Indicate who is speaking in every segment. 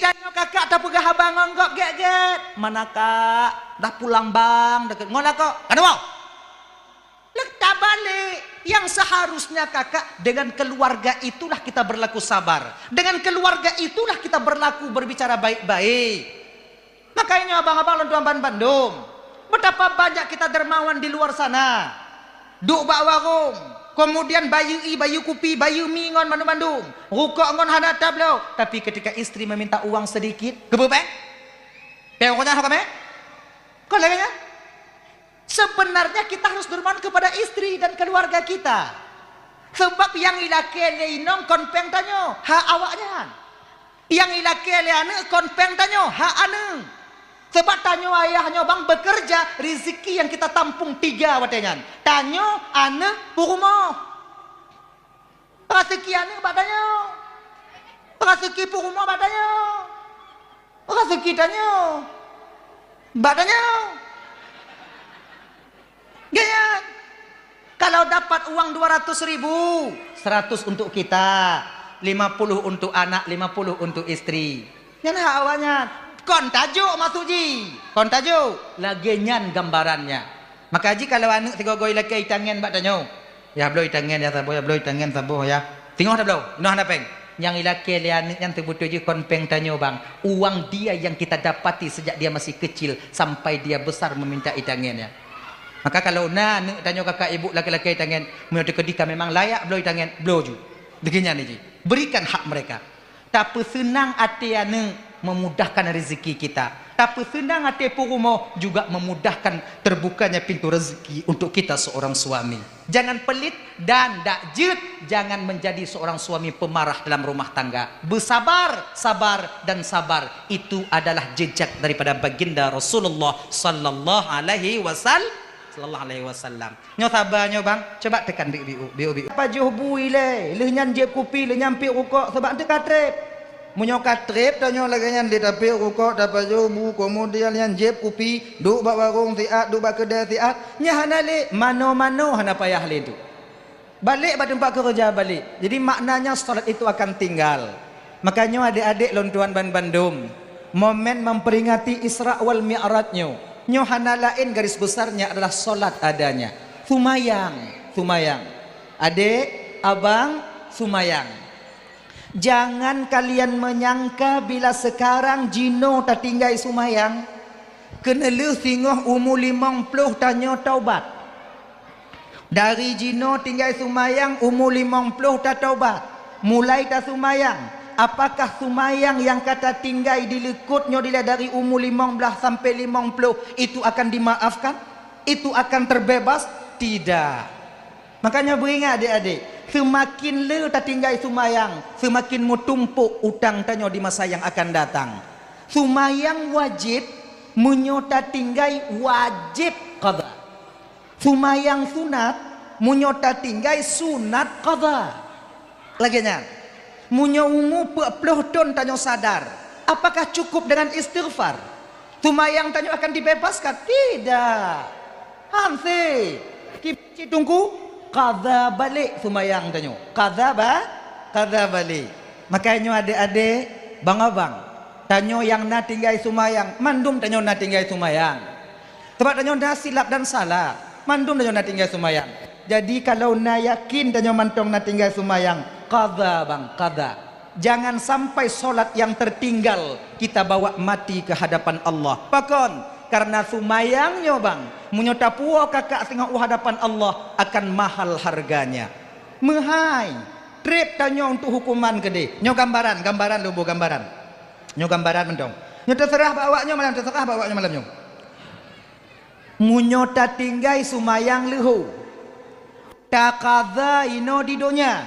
Speaker 1: tanya kakak tak pegah abang anggap get. Mana kak? Dah pulang bang. Deket ngolah kok. Kan mau? Letak balik. Yang seharusnya kakak dengan keluarga itulah kita berlaku sabar. Dengan keluarga itulah kita berlaku berbicara baik-baik. Makanya abang-abang lontuan Bandung. Betapa banyak kita dermawan di luar sana. Duk bak warung. Kemudian bayu bayu kopi, bayu mie ngon Bandung. Rukuk ngon hana tablau. Tapi ketika istri meminta uang sedikit, kebebek. Pokoknya apa me? Kau lagi sebenarnya kita harus dermawan kepada istri dan keluarga kita. Sebab yang ilake leinong konpeng tanyo, ha awaknya. Yang ilake leane konpeng tanyo, ha ane. Sebab tanyo ayahnya bang bekerja, rezeki yang kita tampung 3 watengan. Tanyo, ane, purumo. Rezeki ane badanyo. Rezeki purumo badanyo. Rezeki tanyo badanyo. Gaya. Kalau dapat uang 200.000, 100 untuk kita, 50 untuk anak, 50 untuk istri. Yang awalnya. Kon tajuk masuji, kon tajuk lagenyan gambarannya. Maka haji kalau anu tiga goi laki itangen bak tanyo. Ya bloy itangen ya sabo ya bloy itangen sabo ya. Tengok dah blow. Noh ada peng. Yang ilaki lian yang terbutuh je kon peng tanyo bang. Uang dia yang kita dapati sejak dia masih kecil sampai dia besar meminta itangen ya. Maka kalau nak tanyo kakak ibu laki-laki itangen, menurut kedika memang layak bloy itangen, blow ju. Beginian ni ji. Berikan hak mereka. Tapi senang hati ane memudahkan rezeki kita. Tapi senang hati purumo juga memudahkan terbukanya pintu rezeki untuk kita seorang suami. Jangan pelit dan dakjut. Jangan menjadi seorang suami pemarah dalam rumah tangga. Bersabar, sabar dan sabar. Itu adalah jejak daripada baginda Rasulullah sallallahu alaihi wasallam. Nyo sabar nyo bang, coba tekan biu. Apa juh bui le, lenyan jeb kopi, lenyan pi rokok sebab tu katrep. Munyo katrep tanyo laganyan di tapi rokok dapat jobu kemudian yang jeb kopi duk bak warung tiat duk bak kedai tiat nya hanale mano-mano hana payah le tu. Balik pada tempat kerja balik. Jadi maknanya salat itu akan tinggal. Makanya adik-adik lontuan Bandung, momen memperingati Isra wal Mi'rajnya. Nyo hana lain garis besarnya adalah salat adanya. Sumayang. Adik, abang, sumayang. Jangan kalian menyangka bila sekarang jino tak tinggal sumayang. Kena lu singoh umur 50 tanya taubat. Dari jino tinggal sumayang umur 50 tak taubat. Mulai tak sumayang. Apakah sumayang yang kata tinggal dilekutnya dari umur 15 sampai 50 itu akan dimaafkan? Itu akan terbebas? Tidak. Makanya beringat adik-adik, semakin le tak tinggal sumayang, semakin mutumpuk utang tanyo di masa yang akan datang. Sumayang wajib, menyota tinggal wajib qada. Sumayang sunat, menyota tinggal sunat qada. Laginya, munyo ungu 40 ton tanyo sadar. Apakah cukup dengan istighfar? Sumayang tanyo akan dibebaskan? Tidak. Hansi, kita tunggu. Qadha balik sumayang tanyo. Qadha balik. Makanya adik-adik, bang abang, tanyo yang na tinggal sumayang, mandum tanyo na tinggal sumayang. Sebab tanyo dah silap dan salah, mandum tanyo na tinggal sumayang. Jadi kalau na yakin tanyo mantong na tinggal sumayang, qadha bang, qadha. Jangan sampai solat yang tertinggal kita bawa mati ke hadapan Allah. Pakon. Karena sumayangnya bang, menyota puak kakak sengah hadapan Allah akan mahal harganya. Mahai, trip tanya untuk hukuman gede. Nyo gambaran lubu gambaran. Nyo gambaran mendong. Nyo terserah bawanya malam nyo. Munyota tinggai sumayang lehu. Takadha ino di donya.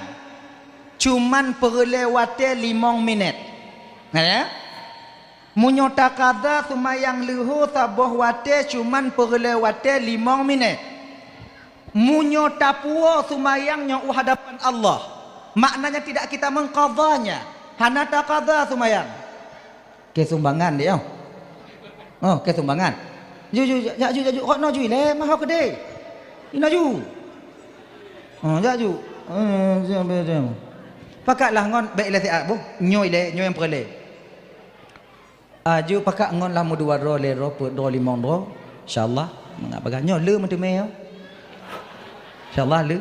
Speaker 1: Cuman perlewate 5 minit. Nah ya? Munyota kada sumayang lehu taboh wate cuman perlewate 5 minit. Munyota puo sumayangnya hadapan Allah. Maknanya tidak kita mengqadhanya. Hana takada sumayang. Kesumbangan dia. Oh, kesumbangan. Ju kok naju le mah kede. Inaju. Oh, jaju. Pakatlah ngon baik le siap bu. Nyoy yang perle. Aju pakak ngon lah mu 2 ro le ro pu ro 5 ro. Insyaallah mengap baganya le mentu meo. Insyaallah le.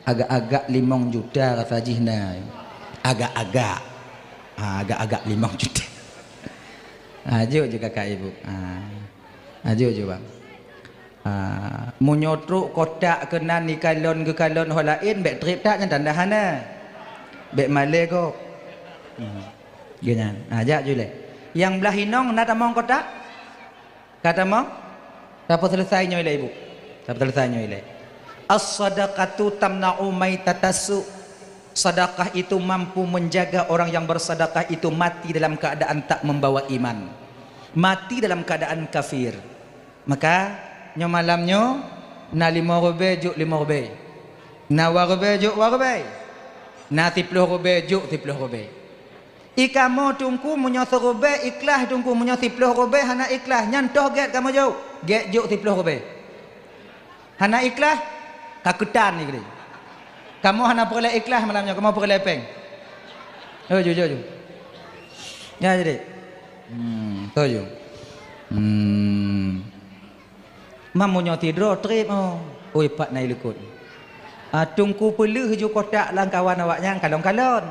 Speaker 1: Agak-agak 5 juta kata jihna. Agak-agak. Agak-agak 5 juta. Aju je kakak ibu. Aju je bang. Munyotruk kotak kenan ni kalon ke kalon holain bek trip tak yang tandahana. Bek male ko. Ganyan. Ajak je le. Yang belah hinong nak tamong kotak? Kata mong? Siapa selesainya ile ibu? Siapa selesainya ile? As-sadaqatu tamna'u maitatasu. Sedekah itu mampu menjaga orang yang bersedekah itu mati dalam keadaan tak membawa iman. Mati dalam keadaan kafir. Maka nyo malamnyo na 5 robe juk 5 robe. Na warobe juk warobe. Na 10 robe juk 10 robe. Ikamo tungku munyo robe ikhlas tungku munyo 10 robe hana ikhlas nyantoh get kamu juk. Get juk 10 robe. Hana ikhlas kakutan ni gede. Kamu hana perle ikhlas malamnya kamu perle peng. Jujur. Ya jadi. Tuju. Mamunyo tidur trip oi pak nai lekut. Tungku pelih ju kotak lang kawan awaknya kalon-kalon.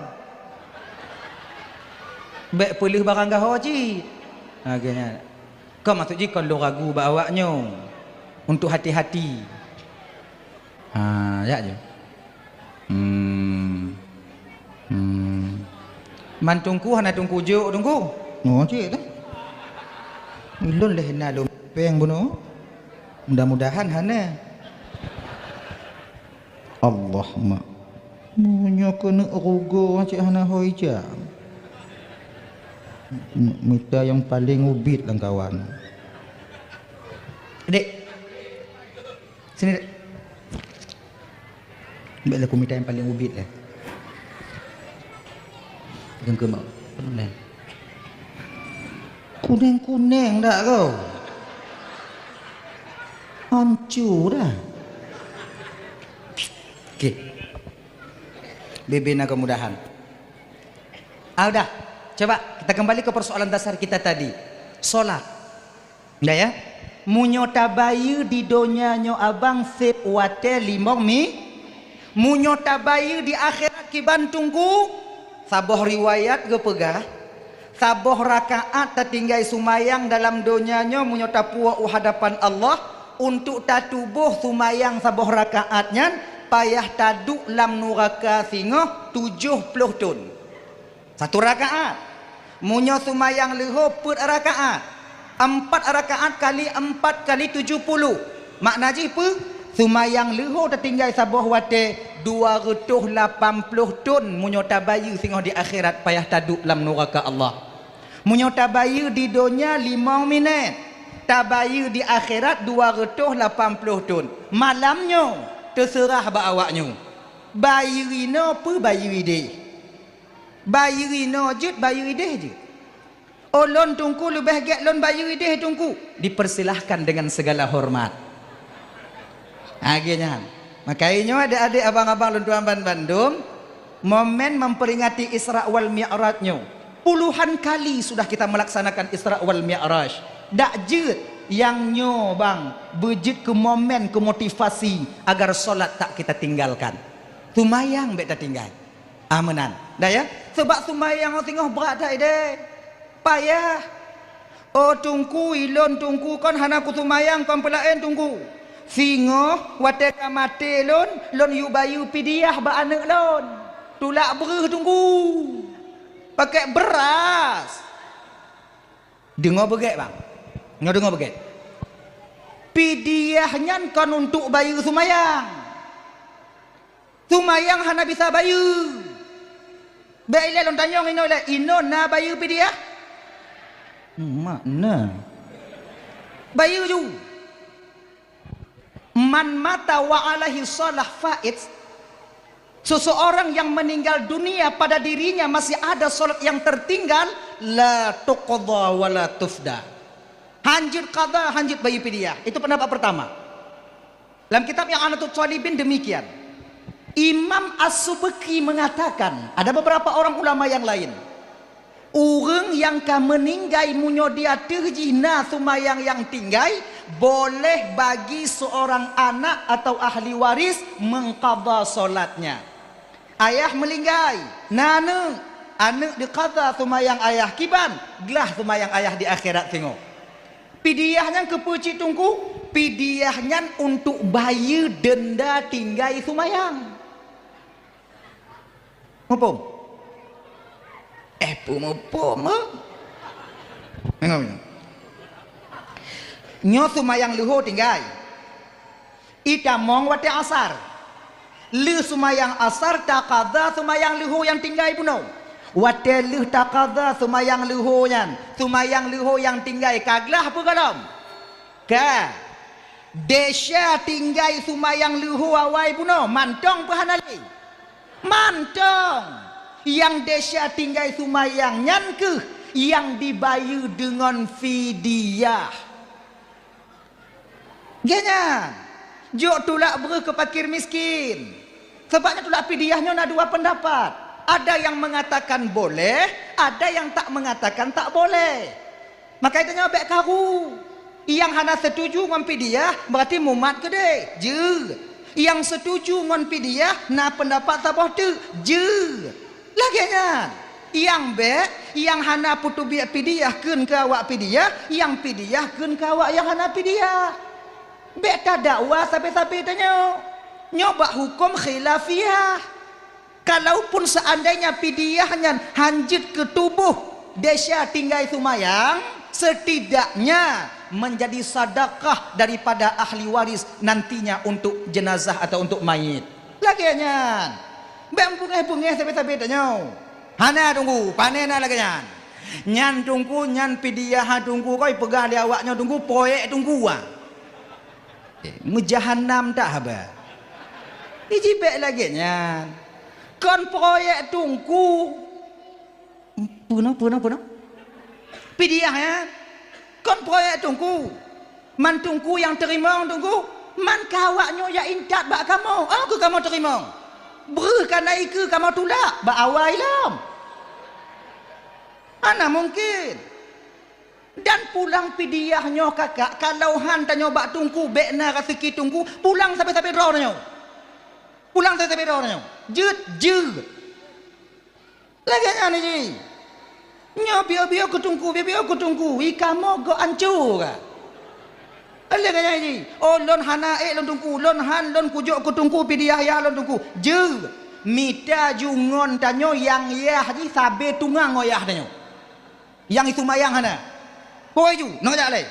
Speaker 1: Bek pelih barang gaho ji. Agaknya. Kau maksud ji kalau ragu ba awaknya untuk hati-hati. Ya je. Man tungku hana tungku juk tungku. Oh cik dah. Ulun leh na lo peng buno. Mudah-mudahan hana. Allahumma. Munyo kena rugo cik hana hoi jam. Minta yang paling ubit lang kawan. Dek. Sini dek. Baiklah aku minta yang paling ubit lah. Gengke mau. Kuning-kuning dah kau. Hancur dah. Okey. Bibina kemudahan. Udah. Coba kita kembali ke persoalan dasar kita tadi. Solat. Dah ya. Munyo tabayu di donya nyo abang sip wate 5 mi. Munyo tabayu di akhirat kiban tunggu. Saboh riwayat ke pegah. Saboh rakaat tertinggai sumayang dalam donyanya munyo tapua hadapan Allah untuk tatubuh sumayang saboh rakaatnya payah taduk lam nuraka singoh 70 tun. 1 rakaat. Munyo sumayang leho put rakaat. 4 rakaat kali 4 kali 70. Makna ji apa? Sumayang leho tertinggal sabuh wate 280 tun munyo tabayu singoh di akhirat payah taduk lam neraka Allah. Munyo tabayu di dunia 5 minit. Tabayu di akhirat 280 tun. Malamnya terserah ba awaknya. Bayu ino apa bayu ide? Bayu ino jut bayu ide je. Oh lon tungku lebih gek lon bayu ide tungku. Dipersilahkan dengan segala hormat. Akhirnya, makanya adik-adik abang-abang luntuan Bandung, momen memperingati Isra wal Mi'rajnya. Puluhan kali sudah kita melaksanakan Isra wal Mi'raj. Dak jut yang nyo bang, bejit ke momen ke motivasi agar solat tak kita tinggalkan. Sumayang beta tinggal. Amanan. Dah ya? Sebab sumayang tengah berat dah ide. Payah. Oh tungku ilon tungku kon hana ku sumayang kon pelaen tungku. Singo wateka mati lon yu bayu pidiah ba anak lon tulak bereh tunggu pakai beras dengar begek bang dengar begek pidiahnya kan untuk bayu sumayang hana bisa bayu baiklah lon tanyong ino na bayu pidiah makna bayu ju man mata wa alaihi salah faid. Seseorang yang meninggal dunia pada dirinya masih ada solat yang tertinggal, la tuqadha wa la tufda. Hanjit qadha, hanjit bayi pidiah. Itu pendapat pertama. Dalam kitab yang Anatul Talibin demikian. Imam As-Subki mengatakan, ada beberapa orang ulama yang lain. Orang Orang yang ka meninggai munyo dia terjina sumayang yang tinggai, boleh bagi seorang anak atau ahli waris mengqadha solatnya. Ayah melinggai, nana anak diqadha sumayang ayah kiban, gelah sumayang ayah di akhirat tengok. Pidiahnya ke pucik tungku, pidiahnya untuk bayar denda tinggai sumayang. Mumpung pum. Tengok. Nyo sumayang luho tinggai. Ita mong wate asar. Lu sumayang asar takadha sumayang luho yang tinggai puno. Wate lu takadha sumayang luho yan. Sumayang luho yang tinggai kaglah apa kalom? Ka. Desya tinggai sumayang luho awai puno. Mantong pahanali. Mantong. Yang desya tinggai sumayang nyan ke yang dibayar dengan fidyah. Ganyan. Jok tulak ber ke fakir miskin. Sebabnya tulak fidyahnya ada dua pendapat. Ada yang mengatakan boleh, ada yang tak mengatakan tak boleh. Maka itu nyobek karu. Yang hana setuju dengan fidyah berarti mumat ke deh. Je. Yang setuju dengan fidyah na pendapat sabah tu. Je. Laginya yang yang hana putu biak pidiah kun ke awak pidiah, yang pidiah kun ke awak yang hana pidiah. Tak dakwa sampai-sampai tanya. Nyoba hukum khilafiyah. Kalaupun seandainya pidiahnya hanjit ke tubuh desya tinggai sumayang, setidaknya menjadi sedekah daripada ahli waris nantinya untuk jenazah atau untuk mayit. Laginya bengpungai-pungai sampai-sampai tanya. Hana tunggu, panena lagi nyan. Nyan tunggu, nyan pidiah tunggu, kau pegah dia awaknya tunggu, proyek tunggu ah. Mujahannam tak haba. Ijibek lagi nyan. Kon proyek tunggu. Puno. Pidiah ya. Kon proyek tunggu. Man tunggu yang terima tunggu. Man kawaknya ya intat bak kamu. Aku kamu terima. Berikan naik ke kamu tulak ba awal lam. Ana mungkin. Dan pulang pidiahnya kakak kalau han tanya bak tungku bekna rasiki tungku pulang sampai roh nyo. Pulang sampai roh nyo. Jut. Laganya ni ji. Nyo biar ke tungku. Ikamo go ancur. Allah kaya ni. Oh lon hana lon tungku, lon han lon kujuk ku tungku pidiah ya lon tungku. Je mita jungon tanyo yang ya haji sabe tungang oyah tanyo. Yang itu mayang hana. Poi ju, no jak lai.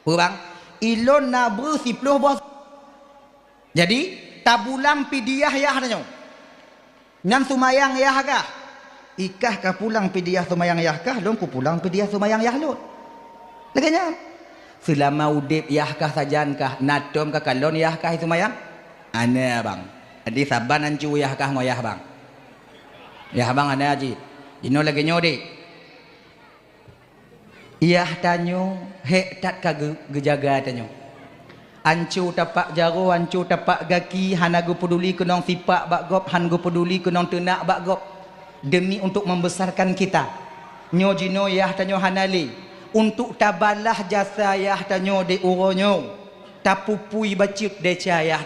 Speaker 1: Bang, ilon na ber 10 bos. Jadi tabulang pidiah ya tanyo. Nyan sumayang ya kah? Ikah ka pulang pidiah sumayang ya kah? Lon ku pulang pidiah sumayang ya lon. Laganya selama udip yahkah sajankah natom ka kalon yahkah itu mayang ana bang adi saban ancu yahkah ngoyah bang ya bang ana aji ino lagi nyode yah tanyo hek tat ka gejaga tanyo ancu tapak jaro ancu tapak gaki hanagu peduli kenong sipak bak gop hangu peduli kenong tenak bak gop demi untuk membesarkan kita nyojino yah tanyo hanali untuk tabalah jasa yah tanyo de uronyo tapupui bacik de yah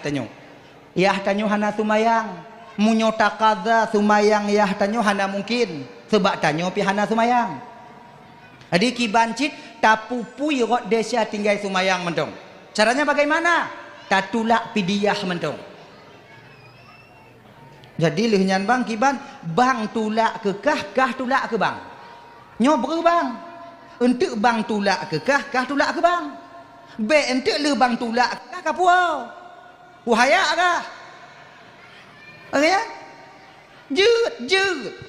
Speaker 1: tanyo hana sumayang munyo takadha sumayang yah tanyo hana mungkin sebab tanyo pi hana sumayang adi ki bancit tapupui rot desya tinggal sumayang mentong caranya bagaimana tatulak pidiah mentong jadi lehnya bang kiban bang tulak ke kah tulak ke bang nyober bang untuk bang tulak ke kah tulak ke bang be untuk le bang tulak kah kapuau wahaya kah ya je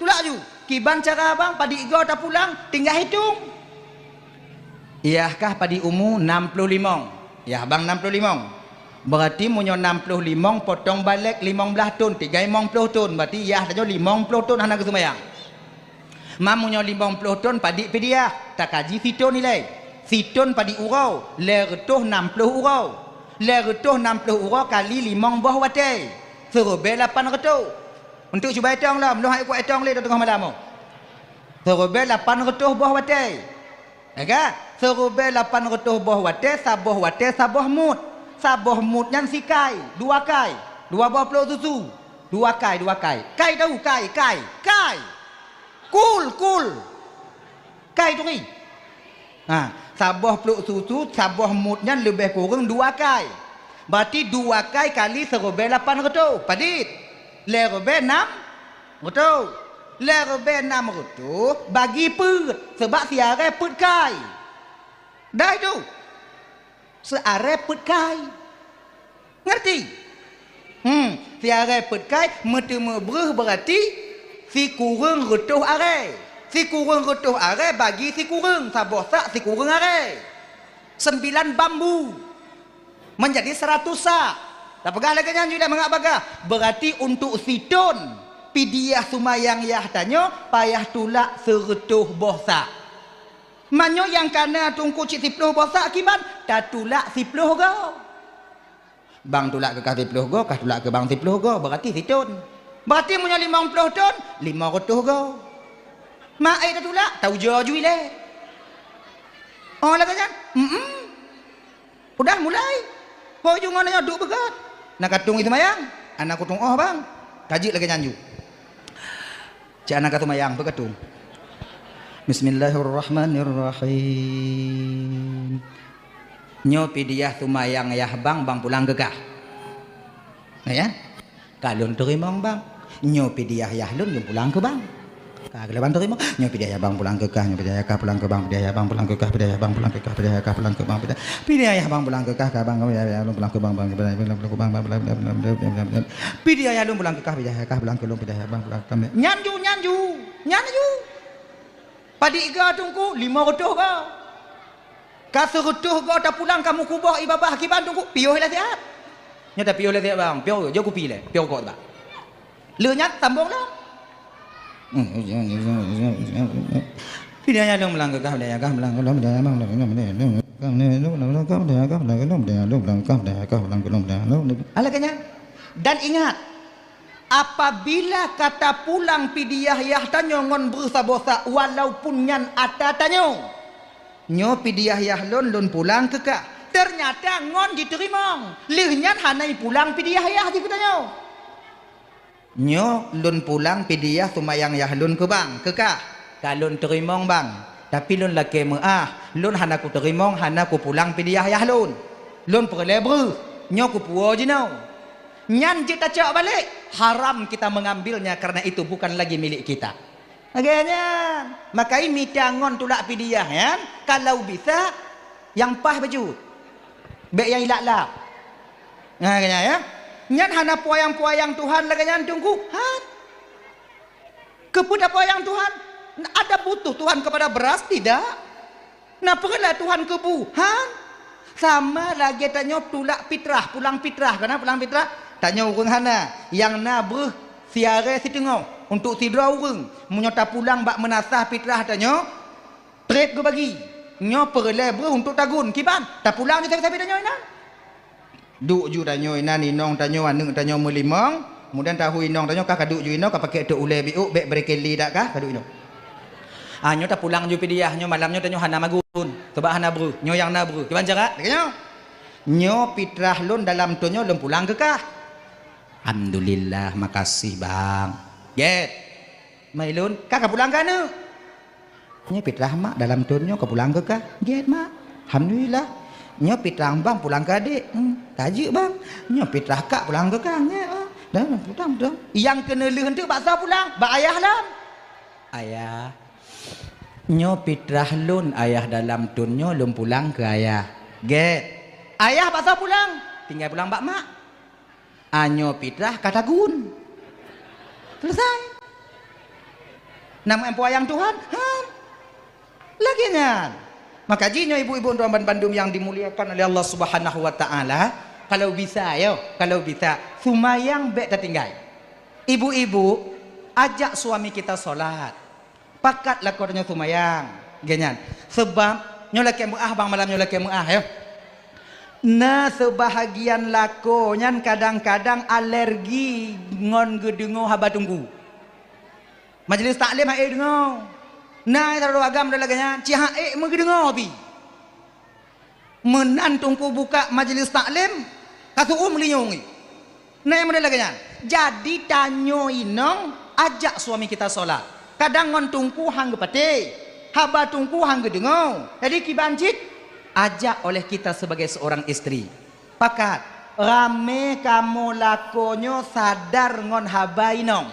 Speaker 1: tulak ju kiban cara bang padi go tak pulang tinggal hitung iyahkah padi umu 65 ya bang 65 berarti munyo 65 potong balik 15 ton 30 ton berarti iyah tanyo 50 ton hana kesumayang mamunyo 50 ton padi pidiah tak kaji fiton nilai fiton padi urau lertoh 60 urau lertoh 60 urau kali 5 buah watai serbe 800 untuk cuba etong lah belum hai ku etong le tengah malam Serube 800 buah watai. Aga, serube 800 buah watai, sabuh mut. Sabuh mut nyan sikai, 2 kai. 2 buah peluk susu. 2 kai. Kai tahu kai. Kul. Kai tu ni. Sabuh peluk susu, sabuh mutnya lebih kurang 2 kai. Berarti 2 kai kali serube 800. Padit. Lerube 6. Betul. Lerube 600 bagi put. Sebab siare put kai. Dah itu. Seare put kai. Ngerti? Siare put kai metemu beruh berarti si kurang retuh are. Si kurang retuh are bagi si kurang sabuh sak si kurang are. 9 bambu menjadi 100 sak. Tak pegah lagi nyanyi dah mengak bagah. Berarti untuk sidon pidiah sumayang yah tanyo payah tulak seretuh bosak. Manyo yang kana tungku cik 10 bosak kiban tak tulak 10 go. Bang tulak ke 10 go, kah tulak ke bang 10 go, berarti sidon. Berarti punya 50 ton, 500 go. Mak ai tak tulak, tahu jujui le. Oh lagi kan? Udah mulai. Hujungannya duk begat. Nak katung itu mayang, anak kutung bang, kaji lagi nyanju. Cik anak katu mayang berkatung. Bismillahirrahmanirrahim. Nyo pidiah tumayang yah bang pulang gegah. Nah ya, kalun terimong bang. Nyo pidiah yah lun pulang ke bang. Kagelaban terima. Nyo pidiah yah bang pulang gegah, nyo pidiah yah pulang ke bang, pidiah yah bang pulang gegah, pidiah yah bang pulang gegah, pidiah yah pulang ke bang, pidiah yah bang pulang gegah, ka bang pidiah yah pulang ke bang, pidiah yah pulang gegah, pidiah yah pulang ke lung, pidiah yah bang pulang ke bang. Nyanju. Padi iga tungku 500 go. Kasurutuh go tak pulang kamu kubah ibabah kiban tungku piuh lah siap. Nya tak piuh lah siap bang, piuh jo kupi le, piuh ko ba. Leunyat sambung lah. Pidaya dong melangkah daya kah melangkah daya alakanya. Dan ingat, apabila kata pulang pidiah yah tanyo ngon bersabosa walaupun nyan ata tanyo nyo pidiah yah lon pulang kekah ternyata ngon diterima leuhnyan hanai pulang pidiah yah di tanyo nyo lun pulang pidiah sumayang yah lun ke bang kekah kalun terimong bang tapi lun laki meah lun hana ku terimong hana ku pulang pidiah yah lun perlebre nyo ku puo jinau nyan kita cak balik haram kita mengambilnya karena itu bukan lagi milik kita. Agaknya makai mitangon tulak pidiah ya kalau bisa yang pah baju bek yang ilak-lak agaknya ya nyan hana puayang Tuhan laganya tunggu han kepada puayang Tuhan ada butuh Tuhan kepada beras tidak nah perlah Tuhan kebuhan sama lagi tanya tulak fitrah pulang fitrah karena pulang fitrah tanya urang hana yang nabreh siare si tengok untuk sidra urang menyota pulang bak menasah fitrah tanya trade go bagi nyo perle breh untuk tagun kiban tak pulang ni tapi tanya ina duk ju tanyo ina ninong tanyo anu tanyo melimong kemudian tahu inong tanyo kah kaduk ju ino kah pakai tok ule biuk bek berekeli dak kah kaduk ino nyo tak pulang ju pidiah nyo malamnya tanyo hana magun sebab hana bru nyo yang na bru kiban cara nyo fitrah lun dalam tonyo lun pulang ke kah alhamdulillah makasih bang get mailun kah pulang ka nu nyo fitrah mak dalam tonyo ka pulang ke kah get mak alhamdulillah nyo fitrah bang pulang ke adik kaji bang nyo fitrah kak pulang ke kang dah pulang dah yang kena leuh tu baksa pulang bak ayah lam ayah nyo fitrah lun ayah dalam tunyo lun pulang ke ayah get ayah baksa pulang tinggal pulang bak mak nyo fitrah kata gun selesai nama empu ayang Tuhan lagi nyan. Maka jinyo ibu-ibu untuk Bandung yang dimuliakan oleh Allah Subhanahu wa taala, kalau bisa kalau bisa sumayang bek tertinggal. Ibu-ibu ajak suami kita solat. Pakat lakornya sumayang. Ganyan. Sebab nyo laki muah bang malam nyo laki muah nah sebahagian lakonyan kadang-kadang alergi ngon gedengo haba tunggu. Majelis taklim dengo. Nah, taruh agam dah laganya. Cihae mengedengar pi. Menantungku buka majlis taklim, katu linyungi. Nah, yang laganya. Jadi tanyo inong ajak suami kita solat. Kadang ngontungku hang gepate, haba tungku hang gedengar. Jadi kibanjit ajak oleh kita sebagai seorang istri. Pakat rame kamu lakonyo sadar ngon haba inong.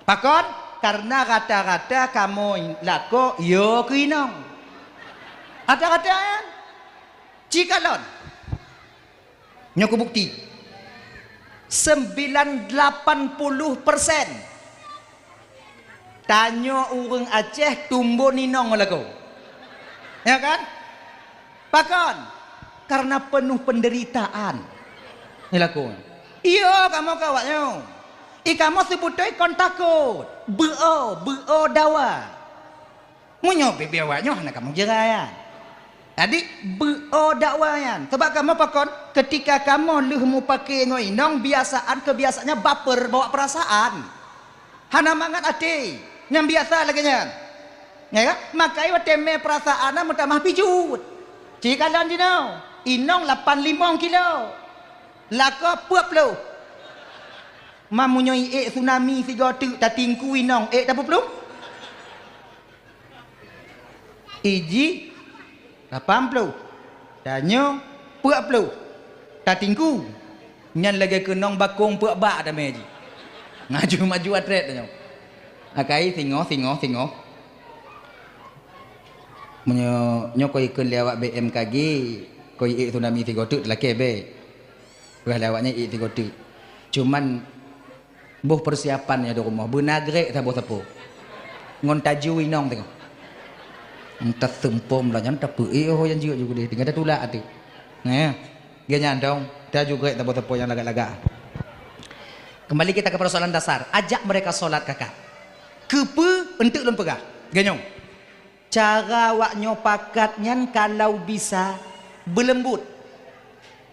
Speaker 1: Pakon karena kata-kata kamu lako yo kinong. Kata-kata ya. Cikalon. Nyoko bukti. 80% tanyo urang Aceh tumbuh ninong lako. Ya kan? Pakon karena penuh penderitaan. Ni lako. Iyo kamu kawaknya. Kamu sebutnya kon takut. Beo dawa. Munyo bebe awaknya nak kamu jerayan. Jadi beo dakwayan. Sebab kamu pakon ketika kamu lehmu pakai ngoinong kebiasaannya baper bawa perasaan. Hana mangat ati. Yang biasa lagi nya. Ya kan? Makai wa teme perasaan mutamah pijut. Jika lan dino, inong 85 kilo. Laka 40. Mamunyo tsunami sigo tu tatingku inong tak apa iji 80 danyo 40 tatingku nyan lagi kenong bakong puak bak dah meji ngaju maju atret danyo akai singo menyo koi ikun lewat BMKG koi tsunami sigo tu laki be udah lewatnya sigo tu cuman boh persiapannya di rumah benagrek tak boh ngon taju inong tengok entah sempom lah nyanta pui oh yang juga deh tinggal ada tulak tu nah dia nyandong dah juga tak boh yang lagak-lagak. Kembali kita ke persoalan dasar, ajak mereka solat kakak kepe untuk lempegah ganyong cara waknyo pakatnya kalau bisa berlembut.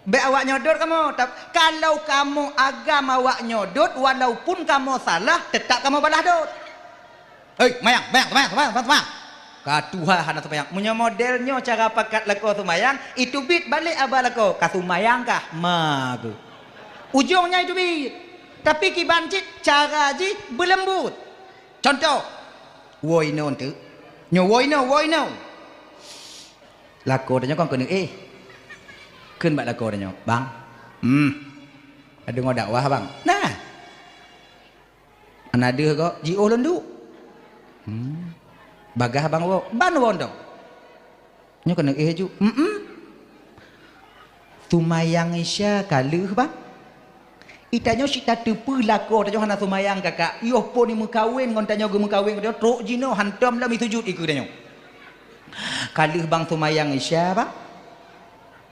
Speaker 1: Be awak nyodot kamu, kalau kamu agama awak nyodot, walaupun kamu salah, tetap kamu balas dot. Mayang. Katuha hana tumayang. Punya modelnya cara pakat lako tumayang, itu bit balik abah lako. Katumayang kah? Magu. Ujungnya itu bit. Tapi kibancit cara ji berlembut. Contoh, woino tu, nyo woino. Lako tanya kau kena kun bak lako danyo bang ada ngo dakwah bang nah anade kok jio lendu bagah bang wo ban wondong nyo kena ju tumayang isya kaluh bang itanyo sita tepu lako danyo hana tumayang kakak yo po ni mukawin ngon tanyo ge mukawin dia trok jino hantam lam sujud iku danyo kaluh bang tumayang isya bang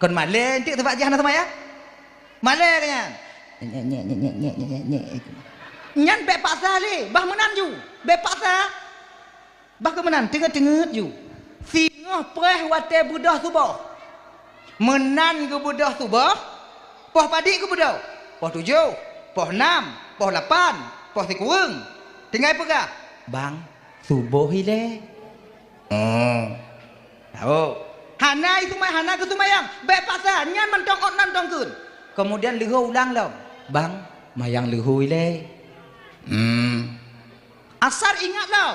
Speaker 1: kon male entik tempat jahana semaya male kan nyan be paksa le bah menan ju be paksa bah ke menan tengah-tengah ju singoh preh wate budah subuh menan ke budah subuh poh padi ke budah poh 7 poh 6 poh 8 poh tikurung tinggal pegah bang subuh ile tahu hana itu mah hana ke tumayang baik pasal nyan mentong ot nan tongkun kemudian lihu ulang lo bang mayang lihu ile asar ingat lo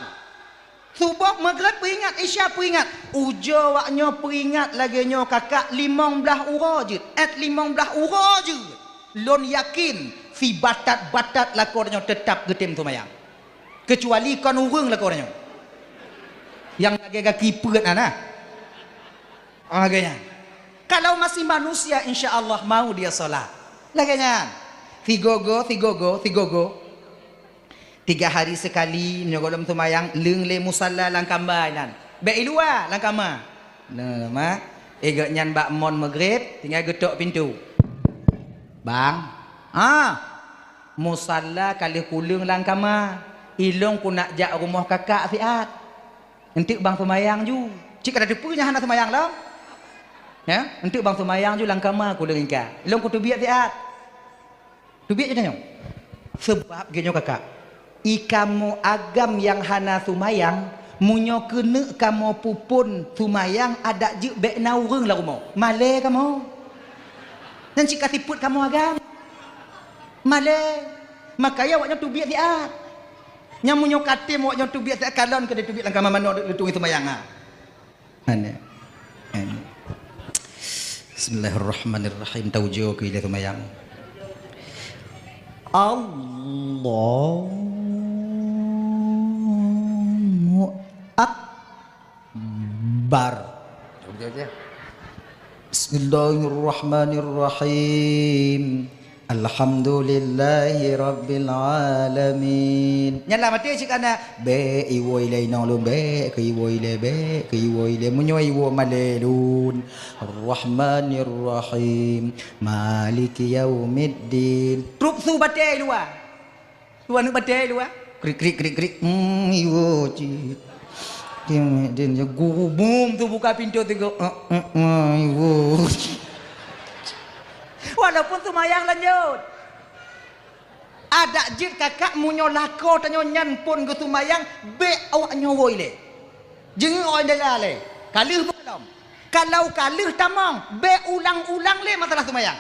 Speaker 1: subuh maghrib peringat isya peringat ujo waknyo peringat lagi nyo kakak 15 uro je 15 uro je lon yakin si batat lakornyo tetap getem tumayang kecuali kon urung lakornyo yang lagi kipeut ana agaknya kalau masih manusia insya Allah mau dia sholat laganya tigogo 3 hari sekali nyogolom tumayang leng le musalla langkambai nan be ilua langkama nama ega nyan bak mon maghrib tinggal getok pintu bang musalla kali kulung langkama ilong ku nak jak rumah kakak fiat entik bang tumayang ju cik ada depunya hana tumayang lo ya untuk bang tumayang ju langkama ku lengka long ku tubiat tiat tubiat je nyong sebab genyo kakak ikamu agam yang hana tumayang munyo kena kamu pupun sumayang ada je bek naureng lah rumah male kamu dan jika tiput kamu agam male makanya awaknya tu biak siat nyamunyo katim awaknya tu biak siat kalon ke tu biak langkah mamano lutung sumayang ah ane Bismillahirrahmanirrahim taujo ke ila sumayang Allahu Akbar. Bismillahirrahmanirrahim. Alhamdulillahi rabbil alamin. Nyala mati cikana be iwo ile nang lu be ke iwo ile munyo iwo malelun. Arrahmanirrahim. Maliki yaumiddin. Trup su batai luar. Luar nu batai luar. Krik. Iwo cik. Dia gubum tu buka pintu tu go. Iwo. Walaupun sumayang lanjut. Ada jid kakak munyo lako tanyo nyan pun go sumayang be awak nyowo ile. Jeung oi dalale. Kalih belum. Kalau kalih tamang be ulang-ulang le masalah sumayang.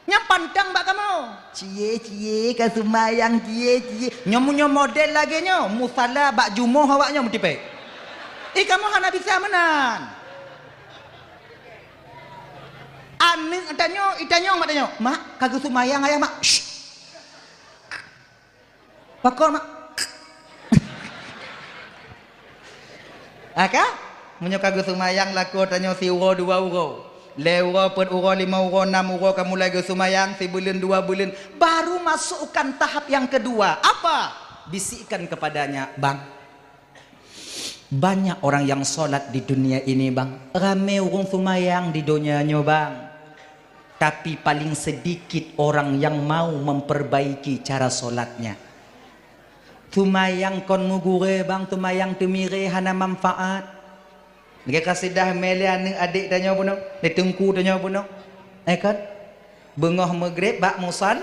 Speaker 1: Nya pandang bak kamu. Cie ka sumayang cie. Nyomunyo model lagi nyo musalla bak jumoh awaknya mutipe. Kamu hana bisa menan. Ane itanyo mak tanyo mak kagak sumayang ayah mak pakon mak aka munyo kagak sumayang lako tanyo si uro 2 uro le uro pun uro 5 uro 6 uro kamu lagi sumayang si bulan 2 bulan baru masukkan tahap yang kedua apa bisikkan kepadanya bang banyak orang yang sholat di dunia ini bang rame urung sumayang di dunianya bang tapi paling sedikit orang yang mau memperbaiki cara sholatnya. Sumayang kon ngugure bang, sumayang temire hana manfaat. Nggak kasih dah melian adik tanya puno, ditengku tanya puno, kan? Bengah maghrib bak musal,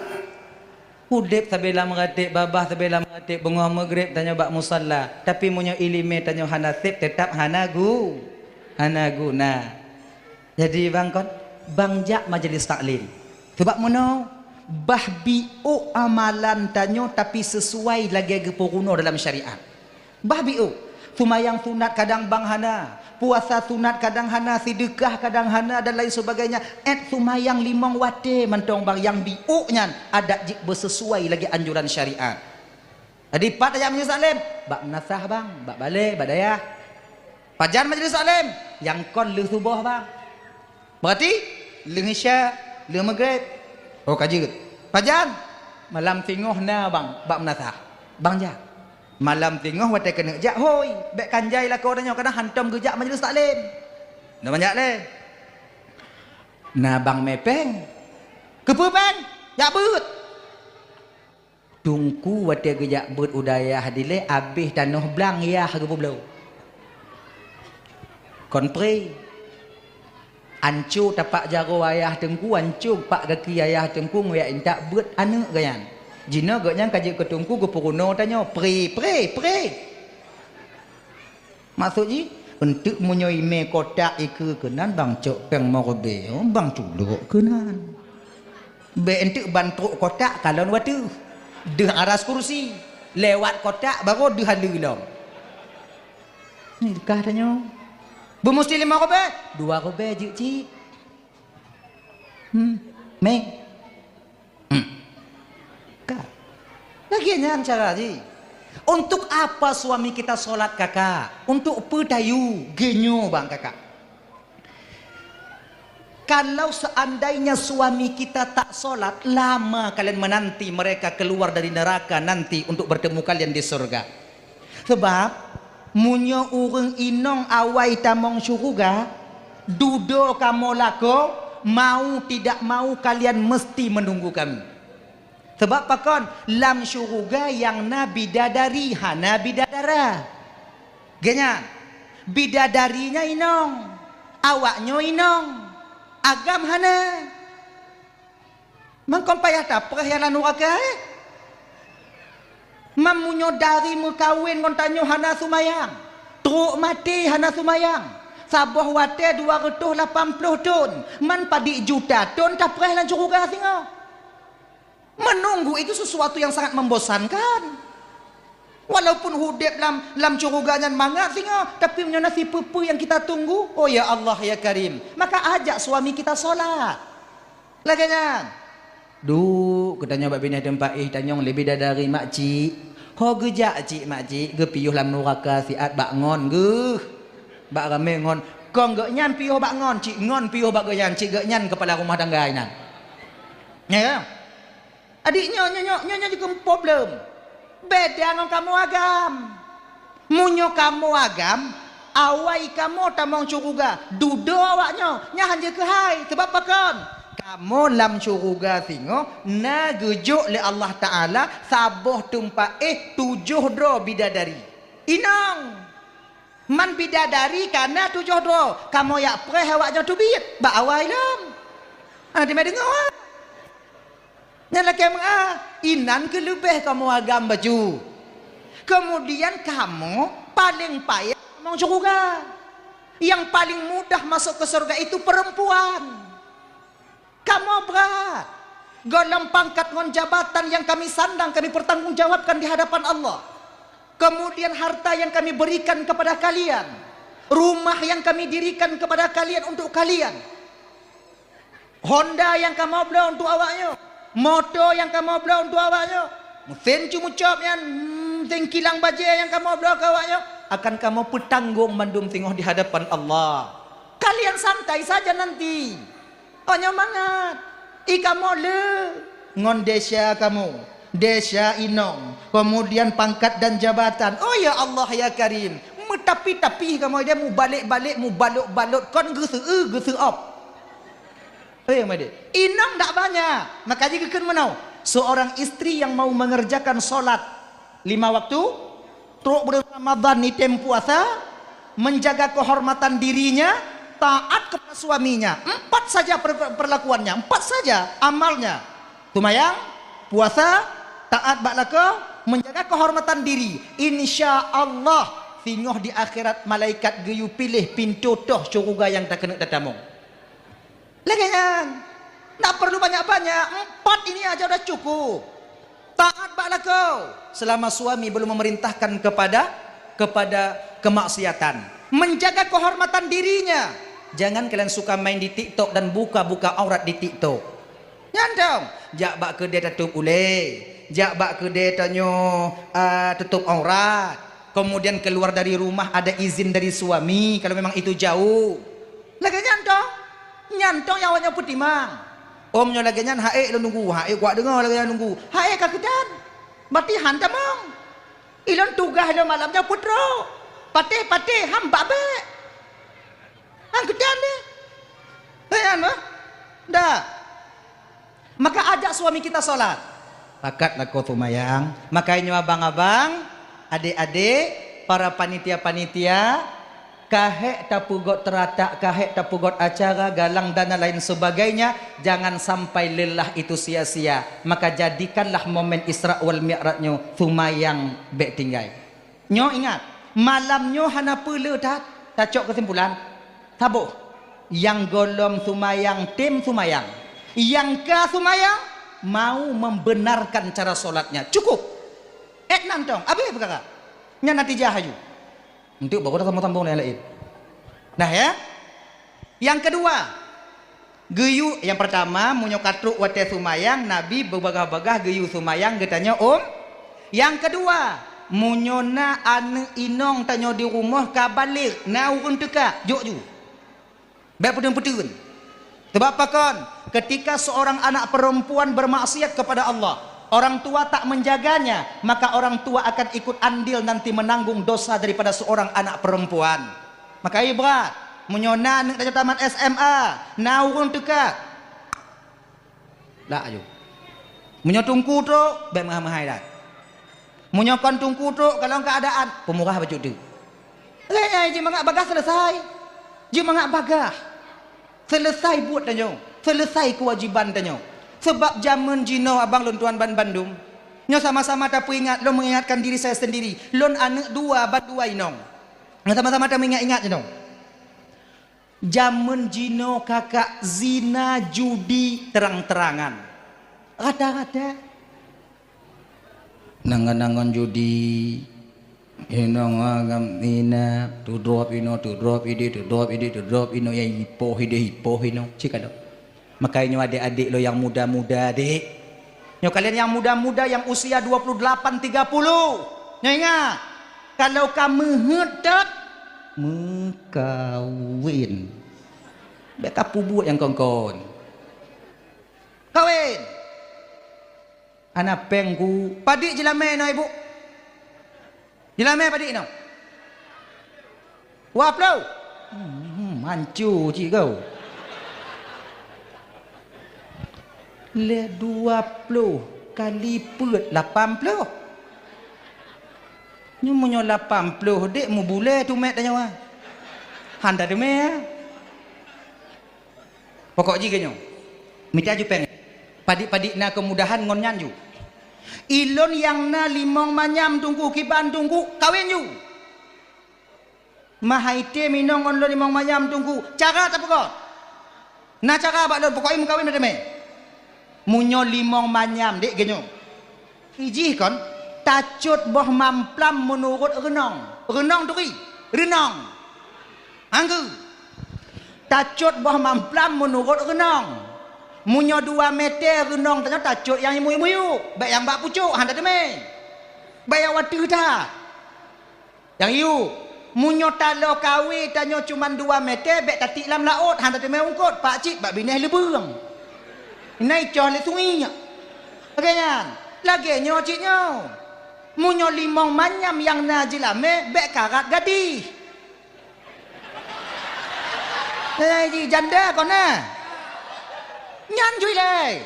Speaker 1: hudip sabila mengatik, babah sabila mengatik, bengah maghrib tanya bak musalla. Tapi punya ilime tanya hana sip tetap hana guna. Jadi bang kon. Bangjak majelis taklim sebab mana bahbiu amalan tanyo tapi sesuai lagi gepuruno dalam syariat bahbiu sumayang sunat kadang bang hana puasa sunat kadang hana sedekah kadang hana dan lain sebagainya sumayang 5 wate mantong bang yang biu nyan ada jik bersesuai lagi anjuran syariat jadi pat ayat majelis taklim bak menasah bang bak balik bak dayah pajan majelis taklim yang kon le subuh bang berarti leng isya, leng maghrib. Oh kaji. Pajan malam tingoh na bang, bak menasah. Bang ja. Malam tingoh wate kena jak hoi. Bek kanjai lah kau tanya kadang hantam gejak majelis taklim. Dah banyak le. Na bang mepeng. Kepe peng? Jak beut. Tungku wate gejak beut udaya hadile abih tanah blang ya ke bublau. Konpre ancu tapak jaro ayah tengku ancu pak kaki ayah tengku ngoyak intak beut anak gayan jina gaknya kaji ketungku go puruno tanya pre maksudnya untuk menyoime kotak iku kenan bang cok peng morbe bang culuk kenan be entuk bantu kotak kalau watu deh aras kursi lewat kotak baru deh halu ni dekah tanya bermusti 5 robe 2 robe cik meng kak lagi nyan cara ji untuk apa suami kita sholat kakak untuk pedayu genyo bang kakak kalau seandainya suami kita tak sholat lama kalian menanti mereka keluar dari neraka nanti untuk bertemu kalian di surga sebab munyo urang inong awai tamong syuruga dudo kamu lako mau tidak mau kalian mesti menunggu kami sebab pakon lam syuruga yang nabi dadari hana bidadara genya bidadarinya inong awaknya inong agam hana mangkon payah tapah yang lanuraka mamunyo dari mekawin kon tanyo hana sumayang Truk mati hana sumayang. Sabah wate 280 ton. Man padi juta ton tak perih lan curuga singa. Menunggu itu sesuatu yang sangat membosankan. Walaupun hudib lam curuganya mangat singa, tapi punya nasi pupu yang kita tunggu. Oh ya Allah ya Karim. Maka ajak suami kita solat. Laganya. Katanya bab bini tempat tanyong lebih dari makcik. Ho gejak cik makcik, ge piyuh lam neraka siat bak ngon ge. Bak rame ngon. Kong ge nyan piyuh bak ngon, cik ngon piyuh bak ge nyan, cik ge nyan kepala rumah tangga inan. Ya. Adiknya nyonya juga problem. Beda dengan kamu agam. Munyo kamu agam, awai kamu tamong curuga. Dudo awaknya, nyahan je ke hai. Sebab apa kan? Kamu lam curuga singo, na gujuk le Allah Ta'ala, saboh tumpa 7 dro bidadari. Inang. Man bidadari karena 7 dro. Kamu yak preh awaknya tubit. Ba awai lam. Di mana dengar? Nyala kemang inan ke lebih kamu agam baju. Kemudian kamu paling payah mau surga. Yang paling mudah masuk ke surga itu perempuan. Kamu berat. Golong pangkat ngon jabatan yang kami sandang, kami pertanggungjawabkan di hadapan Allah. Kemudian harta yang kami berikan kepada kalian. Rumah yang kami dirikan kepada kalian untuk kalian. Honda yang kamu beli untuk awaknya. Motor yang kamu beli untuk awaknya, mesin cumucap yang mesin kilang baja yang kamu beli ke awaknya, akan kamu petanggung mandum tengok di hadapan Allah. Kalian santai saja nanti. Oh nyamangat. Kamu le ngon desa kamu, desa inong, kemudian pangkat dan jabatan. Oh ya Allah ya Karim. Tapi kamu dia mu balik-balik mu balut-balut kon geuse op. Inang tak banyak. Maka jika kan menau seorang istri yang mau mengerjakan solat 5 waktu, teruk bulan Ramadan ni tem puasa, menjaga kehormatan dirinya, taat kepada suaminya. 4 saja perlakuannya, 4 saja amalnya. Tumayang, puasa, taat baklaka, menjaga kehormatan diri. Insya Allah singoh di akhirat malaikat geyu pilih pintu toh syurga yang tak kena tatamong. Lagian, tak perlu banyak-banyak. 4 ini aja udah cukup. Taat baklah kau selama suami belum memerintahkan kepada kemaksiatan. Menjaga kehormatan dirinya. Jangan kalian suka main di TikTok dan buka-buka aurat di TikTok. Nyandong, jak bak ke dia tutup uleh, jak bak ke dia tanyo tutup aurat. Kemudian keluar dari rumah ada izin dari suami kalau memang itu jauh. Lagi nyantong yang awaknya putih mang. Omnya lagi nyan hae lo nunggu, hae kuat dengar lagi nunggu. Hae kakedan. Berarti hantam mong. Ilon tugas lo malamnya putro. Patih hamba be. Angkedan deh. Ayan mah. Dah. Maka ajak suami kita sholat. Pakatlah kau tumayang. Makanya abang-abang, adik-adik, para panitia-panitia, kahek tapugot teratak, kahek tapugot acara, galang dana lain sebagainya, jangan sampai lelah itu sia-sia. Maka jadikanlah momen Isra wal Mi'rajnya sumayang bek tinggai. Nyo ingat, malamnya hana pula tacok kesimpulan. Tabuh. Yang golong sumayang, tim sumayang. Yang ke sumayang mau membenarkan cara solatnya. Cukup. Nantong, habis perkara. Nya natijah haju. Untuk baru dah tambung-tambung lain. Nah ya. Yang kedua, geyu yang pertama munyo katruk wate sumayang, Nabi berbagah-bagah geyu sumayang getanya Yang kedua, munyona ane inong tanyo di rumah ka balik na urun teka jokju. Baik putun-putun. Sebab apa kan? Ketika seorang anak perempuan bermaksiat kepada Allah, orang tua tak menjaganya, maka orang tua akan ikut andil nanti menanggung dosa daripada seorang anak perempuan. Maka berat. Menyona nak tamat SMA, naurun teka. Lah ayo. Menyotungku tu, baik mahal-mahal dah. Menyokon tungku tu kalau keadaan pemurah baju tu. Leh, je mangak bagah selesai. Je mangak bagah. Selesai buat tanyo. Selesai kewajiban tanyo. Sebab zaman jino abang lon tuan ban Bandung. Nyo sama-sama tapi ingat lo mengingatkan diri saya sendiri. Lon anak dua bat dua inong. Sama-sama mengingat-ingat je dong. Zaman jino kakak zina judi terang-terangan. Rata-rata nangan-nangan judi. Ina to drop ino yang hipoh ino cik ada. Makanya adik-adik lo yang muda-muda adik. Nyo kalian yang muda-muda yang usia 28 30. Nyo ingat, kalau kamu hendak mengkawin, beka pubuat yang kongkon. Kawin. Anak pengku, padik jelame no ibu. Jelame padik no. Wap lo. Mancu cik kau. Le 20 kali put 80. Nyu munyo 80 dek mu bule tu mek tanya wa. Handa de me. Pokok ji kenyo. Mita ju peng. Padik-padik na kemudahan ngon nyanju. Ilon yang na limong manyam tunggu kiban tunggu kawin ju. Mahaite minong ngon lo limong manyam tunggu. Cara tak pokok. Na cara bak lo pokok im kawin de me. Munyo limong manyam dek genyo. Iji kon tacut boh mamplam menurut renong turi renong anggu tacut boh mamplam menurut renong munyo 2 meter renong tanya tacut yang imu-imu baik yang bak pucuk handa deme baik yang watu dah yang iu munyo talo kawi tanya cuman 2 meter baik tatik lam laut handa deme ungkot pak cik bak bineh leberang naik coh le sunginya agaknya lagi nyo ciknyo munyo limong manyam yang najilame bek karat gadi. Ji janda kon na. Nyanjui le.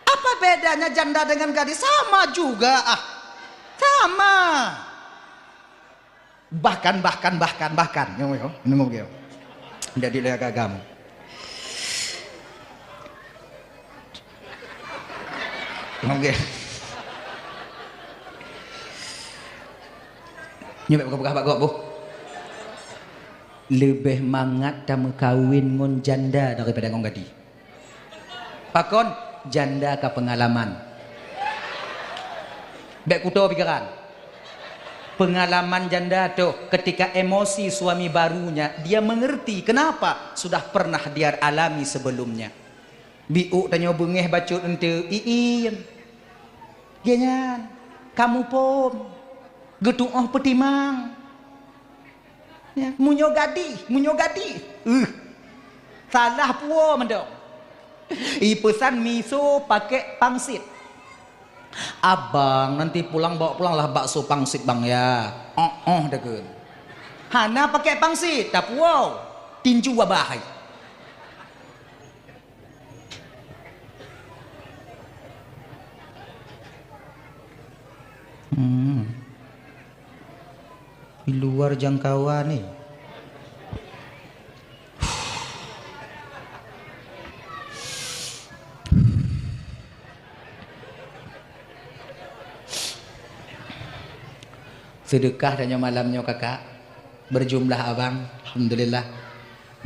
Speaker 1: Apa bedanya janda dengan gadis? Sama juga ah. Sama. Bahkan. Yo, nemu ge. Ndak dilihat agama. Oke. Nyebek buka pak bu. Lebih mangat kamu kawin ngon janda daripada ngon gadi. Pakon janda ke pengalaman. Bek kuto pikiran. Pengalaman janda tuh ketika emosi suami barunya dia mengerti kenapa sudah pernah dia alami sebelumnya. Biuk tanya bengeh bacut ente iin. Genyan kamu pom. Gedung petimang. Ya, munyo gadi. Salah puo mendong. Pesan miso pakai pangsit. Abang nanti pulang bawa pulanglah bakso pangsit bang ya. Dagun. Hana pakai pangsit, tak puo. Tinju wabahai. Di luar jangkauan nih. Sedekah dan malamnya kakak berjumlah abang alhamdulillah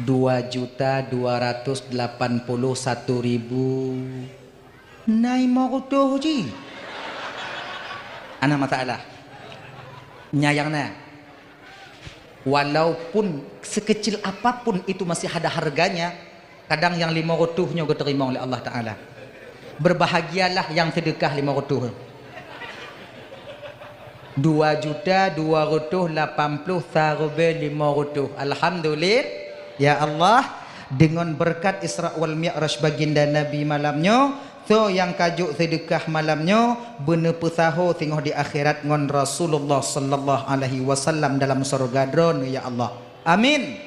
Speaker 1: 2.281.000 nai mau tuh ji ana masalah nyayangnya walaupun sekecil apapun itu masih ada harganya. Kadang yang 500 nya terima oleh Allah Ta'ala. Berbahagialah yang sedekah 500. 2.280.500. Alhamdulillah ya Allah, dengan berkat Isra wal Mi'raj baginda Nabi malamnya, so yang kajuk sedekah malamnya bener pesaho tengok di akhirat ngon Rasulullah sallallahu alaihi wasallam dalam surga dron ya Allah. Amin.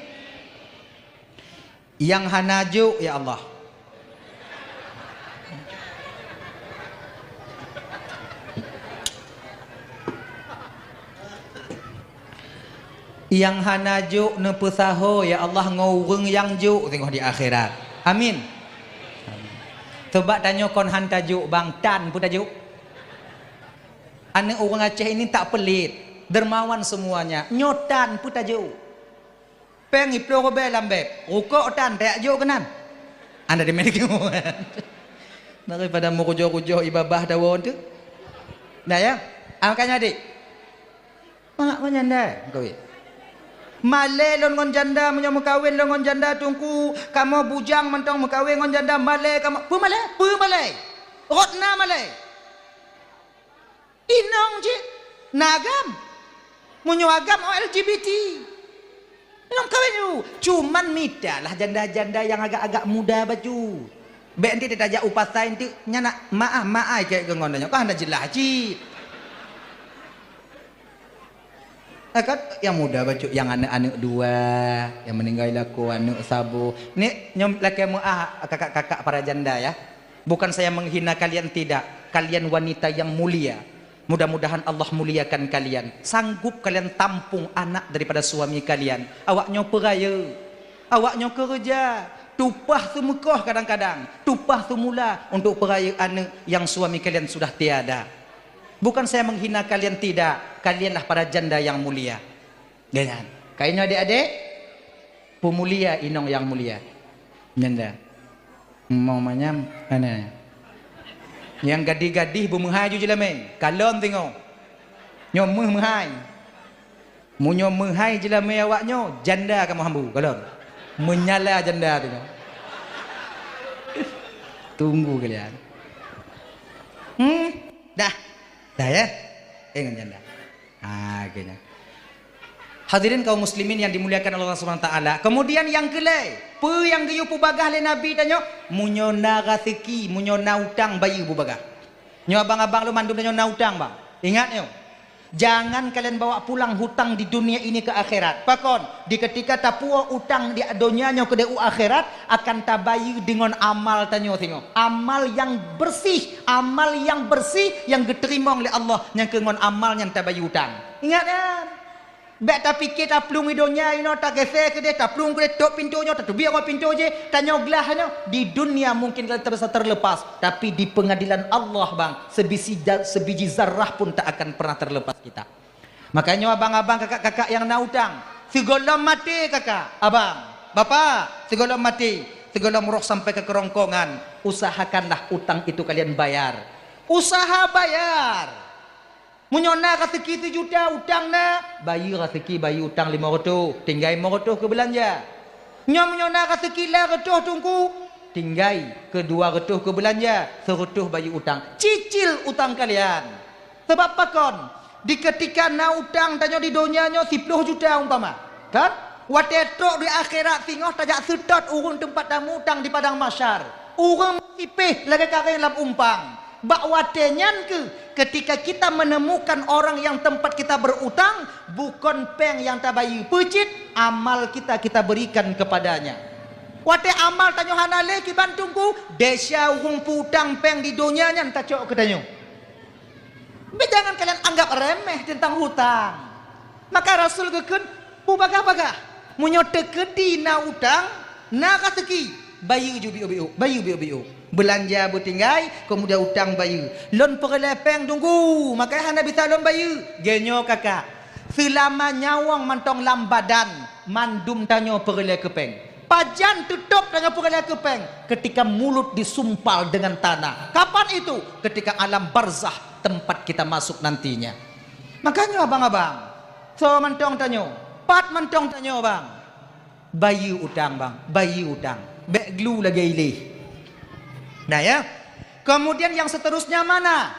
Speaker 1: Yang hanaju ya Allah. Yang hanaju ne pesaho ya Allah ngurung yang juk tengok di akhirat. Amin. Coba tanya kon han tajuk bang tan pun tajuk. Anak orang Aceh ini tak pelit. dermawan semuanya, nyotan putaju. Peng iplo ko be lambek, rukok tan tak jo kenan. Anda di medik mo. Daripada mo kujo-kujo ibabah dawon tu. Nah ya, makanya adik. Mak menyanda kowe. Male lon ngon janda menyo mekawin lon ngon janda tungku kamu bujang mentong mekawin ngon janda male kamu pu male. Rotna male. Inong je nagam. Munyo agam LGBT. Yang kawin you, cuman mida lah janda-janda yang agak-agak muda baju. Be nanti ditajak upasai nanti nyana maaf kayak ngonanya. Kau hendak jelas ci. Akat yang muda baju, yang anak-anak dua, yang meninggal laku anak sabu. Ni nyom laki kakak-kakak para janda ya. Bukan saya menghina kalian tidak. Kalian wanita yang mulia. Mudah-mudahan Allah muliakan kalian. Sanggup kalian tampung anak daripada suami kalian. Awaknya peraya. Awaknya kerja. Tupah semekah kadang-kadang. Tupah semula untuk peraya anak yang suami kalian sudah tiada. Bukan saya menghina kalian tidak. Kalianlah para janda yang mulia. Jangan. Kayaknya adik-adik. Pemulia inong yang mulia. Janda. Mau manyam. Mana? Yang gadih-gadih bumehai ju jelame. Kalon tengok. Nyom mehai. Mu nyom mehai jelame awaknyo, janda kamu hambu kalon. Menyala janda tengok. Tunggu kalian. Dah. Dah ya. Dengan janda. Gini. Hadirin kaum muslimin yang dimuliakan Allah Subhanahu wa taala. Kemudian yang kelai, pe yang geyu pu bagah le Nabi tanyo, munyo na rezeki, munyo na utang bayi pu bagah. Nyo abang-abang lu mandum tanyo na utang, Bang. Ingat nyo. Jangan kalian bawa pulang hutang di dunia ini ke akhirat. Pakon, di ketika tapua utang di dunia nyo ke deu akhirat akan tabayi dengan amal tanyo tengok. Amal yang bersih yang diterima oleh Allah yang kengon amal yang tabayi utang. Ingat kan? Bek tak fikir tak pelung hidungnya ino tak geser ke dia tak pelung ke dia tok pintunya tak biar kau pintu je tanya gelahnya di dunia mungkin kalian terasa terlepas tapi di pengadilan Allah bang sebiji zarrah pun tak akan pernah terlepas kita. Makanya abang-abang kakak-kakak yang nak utang segala mati kakak abang bapak segala mati segala roh sampai ke kerongkongan usahakanlah utang itu kalian bayar usaha bayar. Munyona rezeki 1 juta utang na bayi rezeki bayi utang 500 tinggai 500 ke belanja nyom munyona rezeki lah 100 tungku tinggai ke 200 ke belanja 100 bayi utang cicil utang kalian sebab pakon di ketika na utang tanya di dunianya 10 juta umpama kan watetok di akhirat singoh tajak sedot urun tempat tamu utang di padang masyar urun tipih lagi kakak yang lap umpang bak watenyan ketika kita menemukan orang yang tempat kita berutang bukan peng yang tabayi pecit amal kita berikan kepadanya wate amal tanyo hanale ki bantungku desya urung putang peng di dunianya entah cok ketanyo jangan kalian anggap remeh tentang hutang maka Rasul keken pu bagah-bagah munyo tekedi na utang na kaseki bayi biu belanja bertinggai kemudian utang bayu lon perlepeng tunggu makanya hana bisa lon bayu genyo kakak selama nyawang mantong lambadan mandum tanyo perle kepeng pajan tutup dengan perle kepeng ketika mulut disumpal dengan tanah kapan itu ketika alam barzah tempat kita masuk nantinya makanya abang-abang so mantong tanyo pat mantong tanyo bang bayu utang bang bayu utang bek glu lagi ilih. Nah ya, kemudian yang seterusnya mana?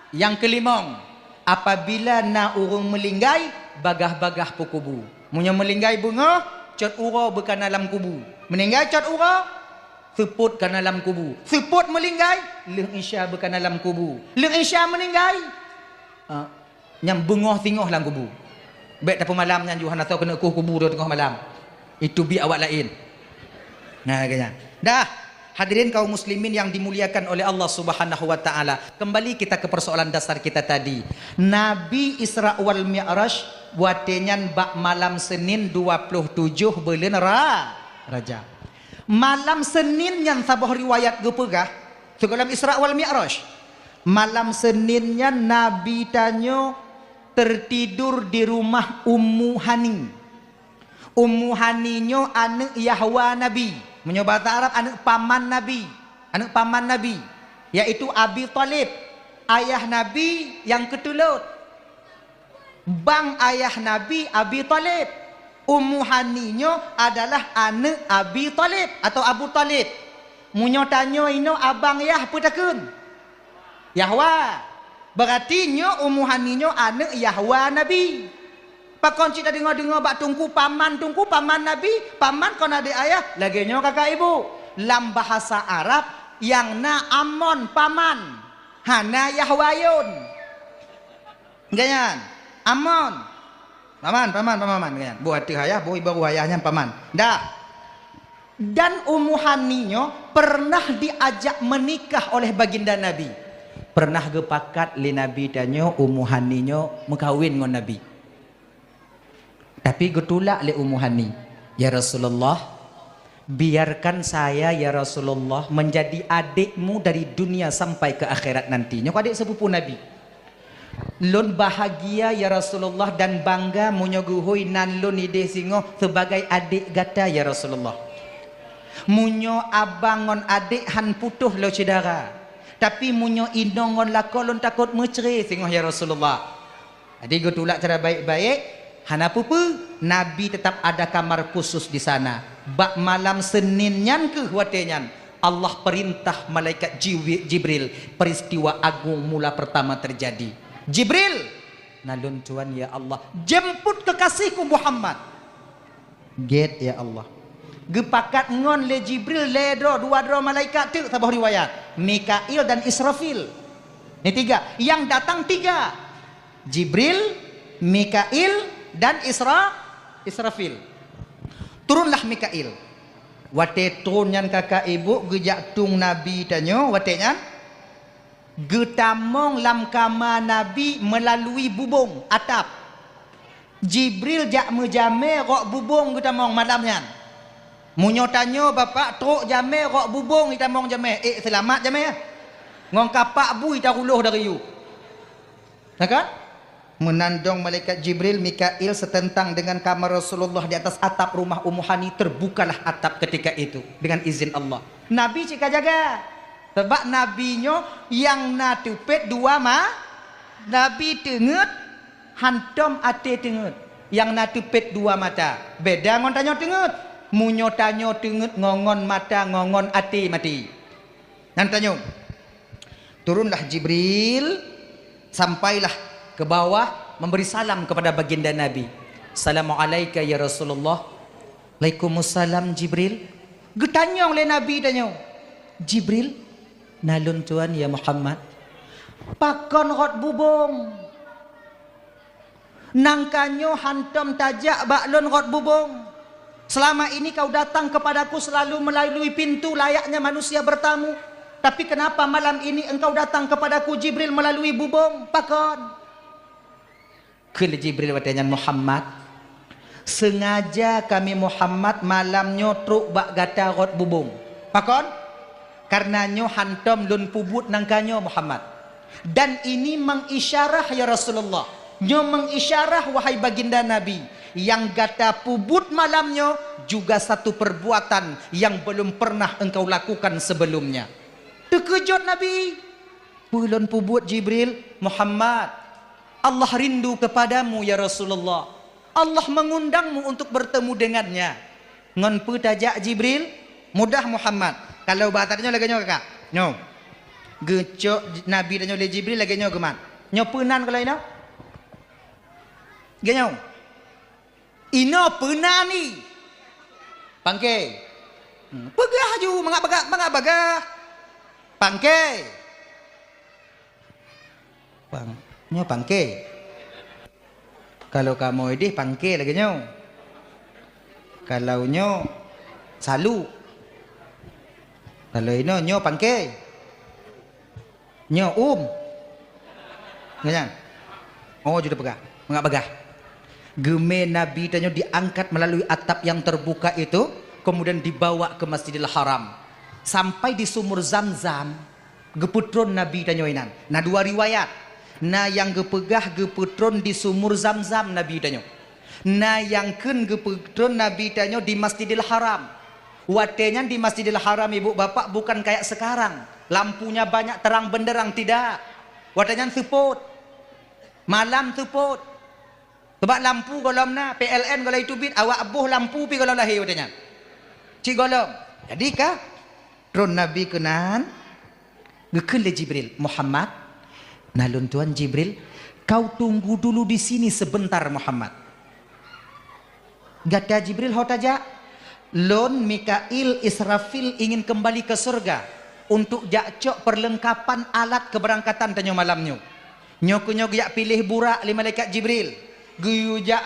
Speaker 1: Yang kelimong, apabila na urung melinggai, bagah-bagah pukubu. Munya melinggai bunga, cat ura bekan dalam kubu. Meninggai cat ura, seput kan dalam kubu. Seput melinggai, leng isya bekan dalam kubu. Leng isya meninggai, nyam bungoh tingoh dalam kubu. Bek tapi malam yang Johan atau kena kubu di tengah malam. Itu bi awak lain. Nah, kayaknya. Dah. Hadirin kaum muslimin yang dimuliakan oleh Allah Subhanahu wa taala. Kembali kita ke persoalan dasar kita tadi. Nabi Isra wal Mi'raj watenyan bak malam Senin 27 bulan Rajab. Malam Senin yang sabah riwayat gepegah dalam Isra wal Mi'raj. Malam Seninnya Nabi tanyo tertidur di rumah Ummu Hani. Ummu Hani nyo anak Yahwa Nabi. Menyo bahasa Arab anak paman Nabi. Anak paman Nabi. Yaitu Abi Talib. Ayah Nabi yang ketulut. Bang ayah Nabi Abi Talib. Ummu Hani nyo adalah anak Abi Talib atau Abu Talib. Munyo tanyo ino abang Yah putakun. Yahwa. Berarti nyo Ummu Hani nyo anak Yahwa Nabi. Pakon cita dengar-dengar bak tungku paman Nabi, paman kon adik ayah, lagi nyo kakak ibu. Lam bahasa Arab yang na amon paman, hana Yahwayun. Ganyan. Amon. Paman. Ganyan. Bu hati ayah, bu ibu ayahnya paman. Dah. Dan Ummu Hani nyo pernah diajak menikah oleh baginda Nabi. Pernah gepakat li Nabi danyo Ummu Hani nyo mengkawin ngon Nabi. Tapi getulak le Ummu Hani, ya Rasulullah, biarkan saya ya Rasulullah menjadi adikmu dari dunia sampai ke akhirat nantinya. Kau adik sepupu Nabi. Lun bahagia ya Rasulullah dan bangga munyoguhui nan lun ide singo sebagai adik gata ya Rasulullah. Munyo abangon adik han putuh lo cedara. Tapi munyo indongon lakolon takut meceri singo ya Rasulullah. Adik getulak cara baik-baik. Hana pupu, Nabi tetap ada kamar khusus di sana. Bak malam Senin nyan ke watenyan, Allah perintah malaikat Jibril, peristiwa agung mula pertama terjadi. Jibril, nalun Tuhan ya Allah, jemput kekasihku Muhammad. Get ya Allah. Gepakat ngon le Jibril ledro dua malaikat tu tabah riwayat. Mikail dan Israfil. Ini tiga. Yang datang tiga. Jibril, Mikail dan Israfil. Turunlah Mikail. Wate turunyan kakak ibu gejak tung Nabi tanyo watenyan getamong lam kama Nabi melalui bubung atap. Jibril jak mejame rok bubung getamong malamnya. Munyo tanyo bapak truk jame rok bubung getamong jame. Selamat jame ya. Ngong kapak bui taruluh dari you. Kan? Menandong malaikat Jibril, Mikail setentang dengan kamar Rasulullah di atas atap rumah Ummu Hani. Terbukalah atap ketika itu dengan izin Allah. Nabi cika jaga. Sebab Nabi-nyo yang natupet dua Nabi tengut hantom ate tengut. Yang natupet dua mata. Beda ngon tanyo tengut. Munyo tanyo tengut ngongon mata ngongon ate mati. Nantanyo. Turunlah Jibril sampailah ke bawah memberi salam kepada baginda Nabi. Assalamualaikum ya Rasulullah. Waalaikumsalam Jibril. Getanyong le Nabi danyo. Jibril, nalun Tuhan ya Muhammad. Pakon rot bubung. Nangkanyo hantam tajak baklon rot bubung. Selama ini kau datang kepadaku selalu melalui pintu layaknya manusia bertamu. Tapi kenapa malam ini engkau datang kepadaku Jibril melalui bubung? Pakon. Kele Jibril watanya Muhammad, sengaja kami Muhammad malam nyotruk bak gata rot bubung. Pakon? Karena nyo hantom lun pubut nangkanyo Muhammad. Dan ini mengisyarah ya Rasulullah. Nyo mengisyarah wahai baginda Nabi. Yang gata pubut malamnyo juga satu perbuatan yang belum pernah engkau lakukan sebelumnya. Terkejut Nabi. Pulun pubut Jibril, Muhammad, Allah rindu kepadamu ya Rasulullah. Allah mengundangmu untuk bertemu dengannya. Ngon pu tajak Jibril, mudah Muhammad. Kalau batarnya lagi nyo kakak. Nyo. Gecok Nabi dan oleh Jibril lagi nyo geman. Nyo penan kalau ino. Genyo. Ino penan ni. Pangke. Pegah ju mangak bagah. Pangke. Nyo pangke. Kalau kamu ini pangke lagi nyo. Kalau nyo salu. Kalau ini nyo pangke. Nyo Ganyan. Oh sudah pegah. Mengak bagah. Geme Nabi tanyo diangkat melalui atap yang terbuka itu, kemudian dibawa ke Masjidil Haram. Sampai di sumur Zamzam, geputron Nabi tanyo inan. Nah dua riwayat. na yang gepegah geputron di sumur Zam-Zam Nabi tanya. Na yang kun geputron Nabi tanya di Masjidil Haram. Watenya di Masjidil Haram ibu bapak bukan kayak sekarang. Lampunya banyak terang benderang, tidak. Watenya seput. Malam seput. Sebab lampu golom na PLN kalau itu bit awak abuh lampu pi kalau lahir watenya. Cik golom. Jadi kah tron Nabi kenan gekun le Jibril, Muhammad, nalun tuan Jibril, kau tunggu dulu di sini sebentar Muhammad. Gata Jibril hotaja, lon Mikail Israfil ingin kembali ke surga untuk jakcok perlengkapan alat keberangkatan tanyo malamnya. Nyok yak pilih burak li malaikat Jibril. Guya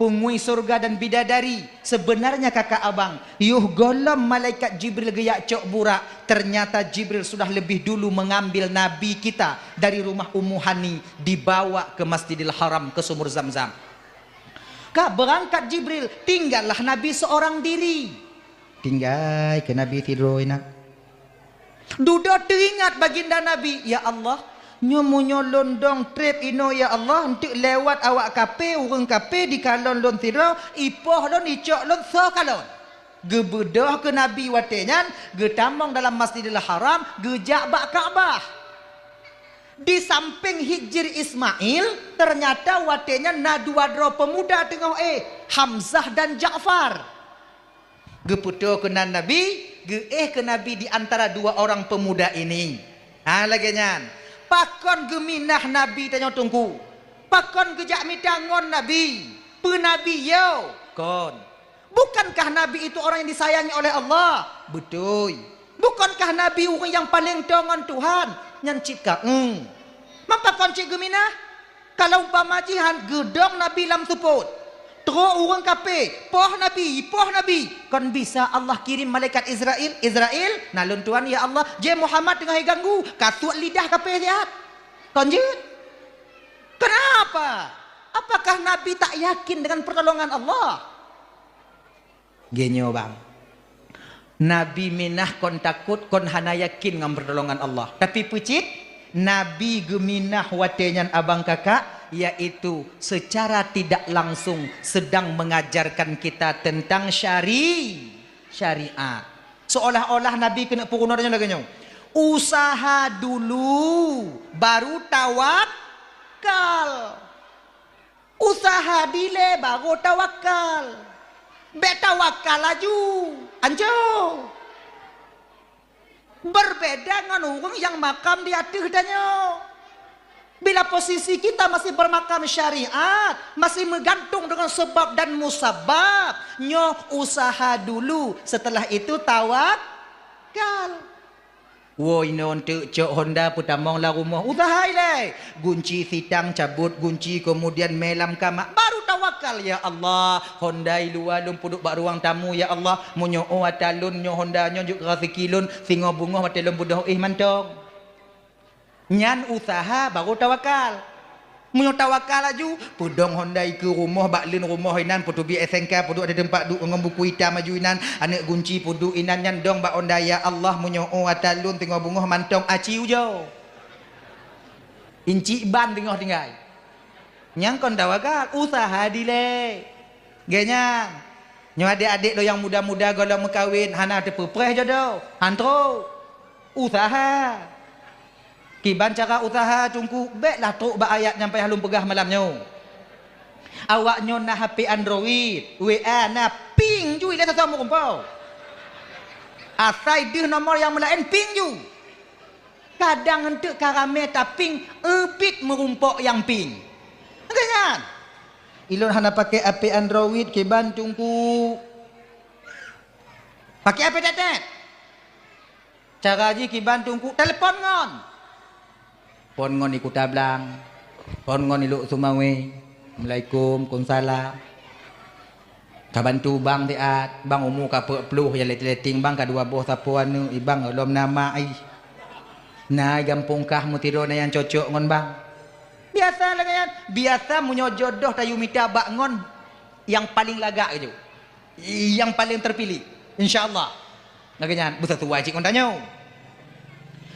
Speaker 1: pungui surga dan bidadari. Sebenarnya kakak abang, yuh golom malaikat Jibril geyak cok burak. Ternyata Jibril sudah lebih dulu mengambil Nabi kita dari rumah Ummu Hani, dibawa ke Masjidil Haram, ke sumur Zam-Zam. Kak berangkat Jibril, tinggallah Nabi seorang diri. Tinggal ke Nabi tidur enak. Duda teringat baginda Nabi, ya Allah, nyomunyo londong trip ino ya Allah untuk lewat awak kape urang kape di kalon lon tiro ipoh lon icok lon so kalon gebedah ke Nabi watenyan getamong dalam Masjidil Haram gejak bak Ka'bah di samping Hijr Ismail ternyata watenyan na dua pemuda tengah Hamzah dan Ja'far geputo ke Nabi ke Nabi di antara dua orang pemuda ini lagi nyan pakon geminah Nabi tanya tunggu. Pakon gejak mitangon Nabi. Penabi yo kon. Bukankah Nabi itu orang yang disayangi oleh Allah? Betul. Bukankah Nabi orang yang paling dongon Tuhan? Nyancika. Mapa kon cik geminah? Kalau umpama jihan gedong Nabi lam suput. Terus orang kape, poh Nabi, kon bisa Allah kirim malaikat Israel, nalun Tuhan ya Allah, je Muhammad tengah ganggu, katut lidah kape lihat, konjut. Kenapa? Apakah Nabi tak yakin dengan pertolongan Allah? Genyo bang, Nabi minah kon takut, kon hana yakin dengan pertolongan Allah. Tapi pucit, Nabi geminah watenyan abang kakak, yaitu secara tidak langsung sedang mengajarkan kita tentang syariat. Seolah-olah Nabi kena purunarnya lagi nyong. Usaha dulu baru tawakal. Usaha dile baru tawakal. Betawakal laju. Anjo. Berbeda dengan orang yang makam di atas danyo. Bila posisi kita masih bermakam syariat, masih bergantung dengan sebab dan musabab, nyo usaha dulu, setelah itu tawakal. Woi non tu cok Honda putamong la rumah, usaha ile, gunci sitang cabut gunci kemudian melam kamar, baru tawakal ya Allah. Honda luar lum puduk bak ruang tamu ya Allah, munyo atalun nyo Honda nyo juk rezekilun, singo bungo matelum budoh mantong. Nyan usaha baru tawakal. Munyo tawakal laju pudong Honda ke rumah baklin rumah inan putu bi SNK putu ada tempat duk ngom buku hitam maju inan anak gunci putu inan nyan dong bak Honda ya Allah munyo atalun tengok bungoh mantong aci ujo. Inci ban tengok tinggal. Nyang kon tawakal usaha dile. Genya. Nyo adik-adik lo yang muda-muda golong mekawin hana tepepreh jodoh. Hantro. Usaha. Kiban cara usaha tungku beklah truk ba ayat nyampai halum pegah malamnya. Awaknya na HP Android, WA na ping ju ile satu kumpau. Asai deh nomor yang melain ping ju. Kadang entek karame taping epit merumpok yang ping. Kan? Ilon hana pakai HP Android kiban tungku. Pakai HP tetet. Cara ji kiban tungku telepon ngon. Pon ngon ikut tablang, pon ngon iluk sumawe, Assalamualaikum, Kumsalam. Kabantu bang tiat, bang umu kapuk peluh ya leting bang kadua boh tapuan nu, ibang lom nama ai. Nah gampung kah mutiro na yang cocok ngon bang. Biasa lah kan, biasa munyo jodoh tayu mita bak ngon yang paling lagak itu, yang paling terpilih, insyaallah. Laganya besar tu wajib ngon tanyo.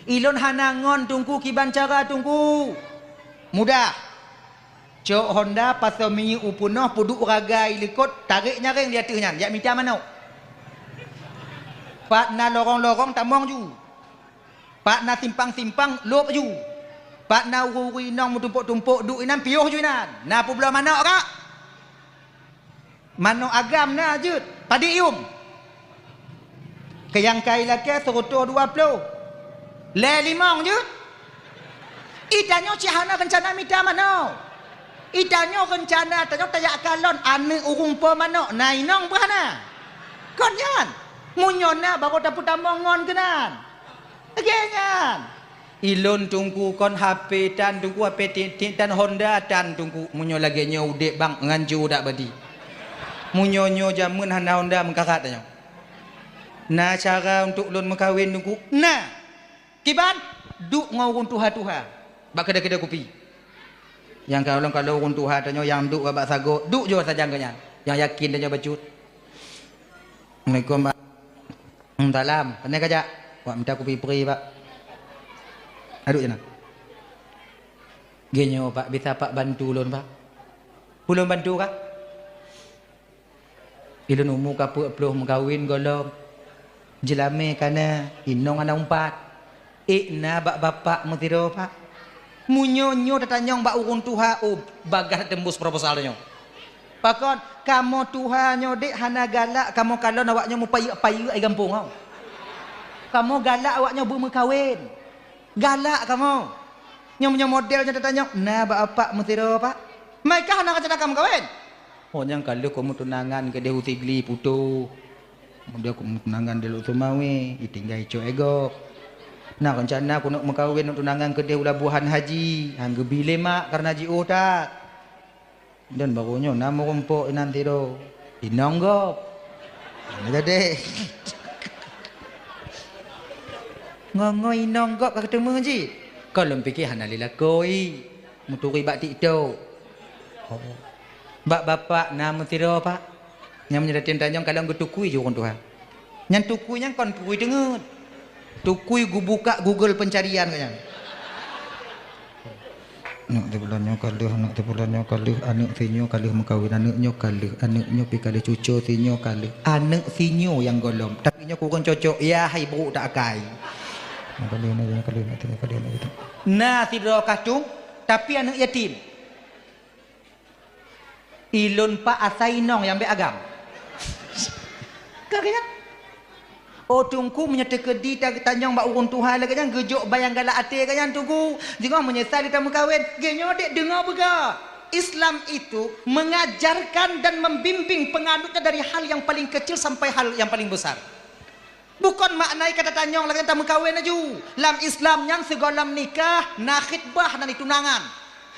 Speaker 1: Ilon hanangon tungku kiban cara tungku. Mudah. Cok Honda pasal minyak upunah puduk ragai likut tarik nyaring dia tuh nyan. Ya minta mana? Pak na lorong-lorong tamong ju. Pak na simpang-simpang lop ju. Pak na uri nong tumpuk-tumpuk duk inan piuh ju inan. Na pula mana kak? Mano agam na jut. Padi ium. Kayang kai laki serutuh 20. Le limong jut. Idanyo cihana rencana minta mana? Idanyo rencana tanyo tayak kalon ane urung po mano nainong berhana konyan munyona baru dapat tamongon kenan agenyan ilon tungku kon HP dan tungku HP dan Honda dan tungku munyo lagi nyo udek bang nganju dak badi munyonyo jamun hana Honda mengkakat tanyo na cara untuk lon mengkawin tungku nah kiban duk ngawun tuha-tuha bak kedai-kedai kopi yang kalau orang Tuhan tanya yang duk babak sago duk je saja kanya yang yakin tanya bacut Assalamualaikum Pak salam pandai kajak wak minta kopi peri Pak aduk je nak genyo Pak bisa Pak bantu lon Pak belum bantu kah ilun umur kapuk peluh mengkawin golong jelame kana inong anak umpat ikna bak bapak mutiro Pak munyonyo datanyong ba urun tuha bagah tembus proposalnya pakon kamu tuhanyo dek hana galak kamu kalau awaknya mau payu ai gampung kau kamu galak awaknya bu kawin galak kamu nyonya modelnya datanyong nah ba apa mutiro pak mereka hana kacana kamu kawin oh yang kalau kamu tunangan ke dehu tigli putu dia kamu tunangan dulu tumawi itinggai co ego nah rencana aku nak mengkawin untuk tunangan ke dia Labuhan Haji hangga bile mak karena haji otak dan barunya nama rumpuk nanti do inonggop jadi ngongo inonggop ketemu haji kalau fikir hanalila koi muturi bak tiktok bak bapak nama tiro pak yang menjadi tanyong kalau ngetukui je orang Tuhan yang tukui yang kon tukui dengar tukui gu buka Google pencarian kayaknya nak tebulannya kalih anak sinyo kalih mengkawin anaknya pi kalih cucu sinyo kalih anak sinyo yang golong tapi nya kurang cocok ya hai buruk tak akai kalih nah tidak kacung tapi anak yatim ilun pak asainong yang be agam kagaknya oh tungku menyata kedi tanjong bak urun Tuhan lagi kan gejok bayang galak ate kan tunggu jangan menyesal kita mengkawin genyo dek dengar bega Islam itu mengajarkan dan membimbing penganutnya dari hal yang paling kecil sampai hal yang paling besar bukan maknai kata tanjong lagi kita mengkawin aja dalam Islam yang segolam nikah nak khitbah dan tunangan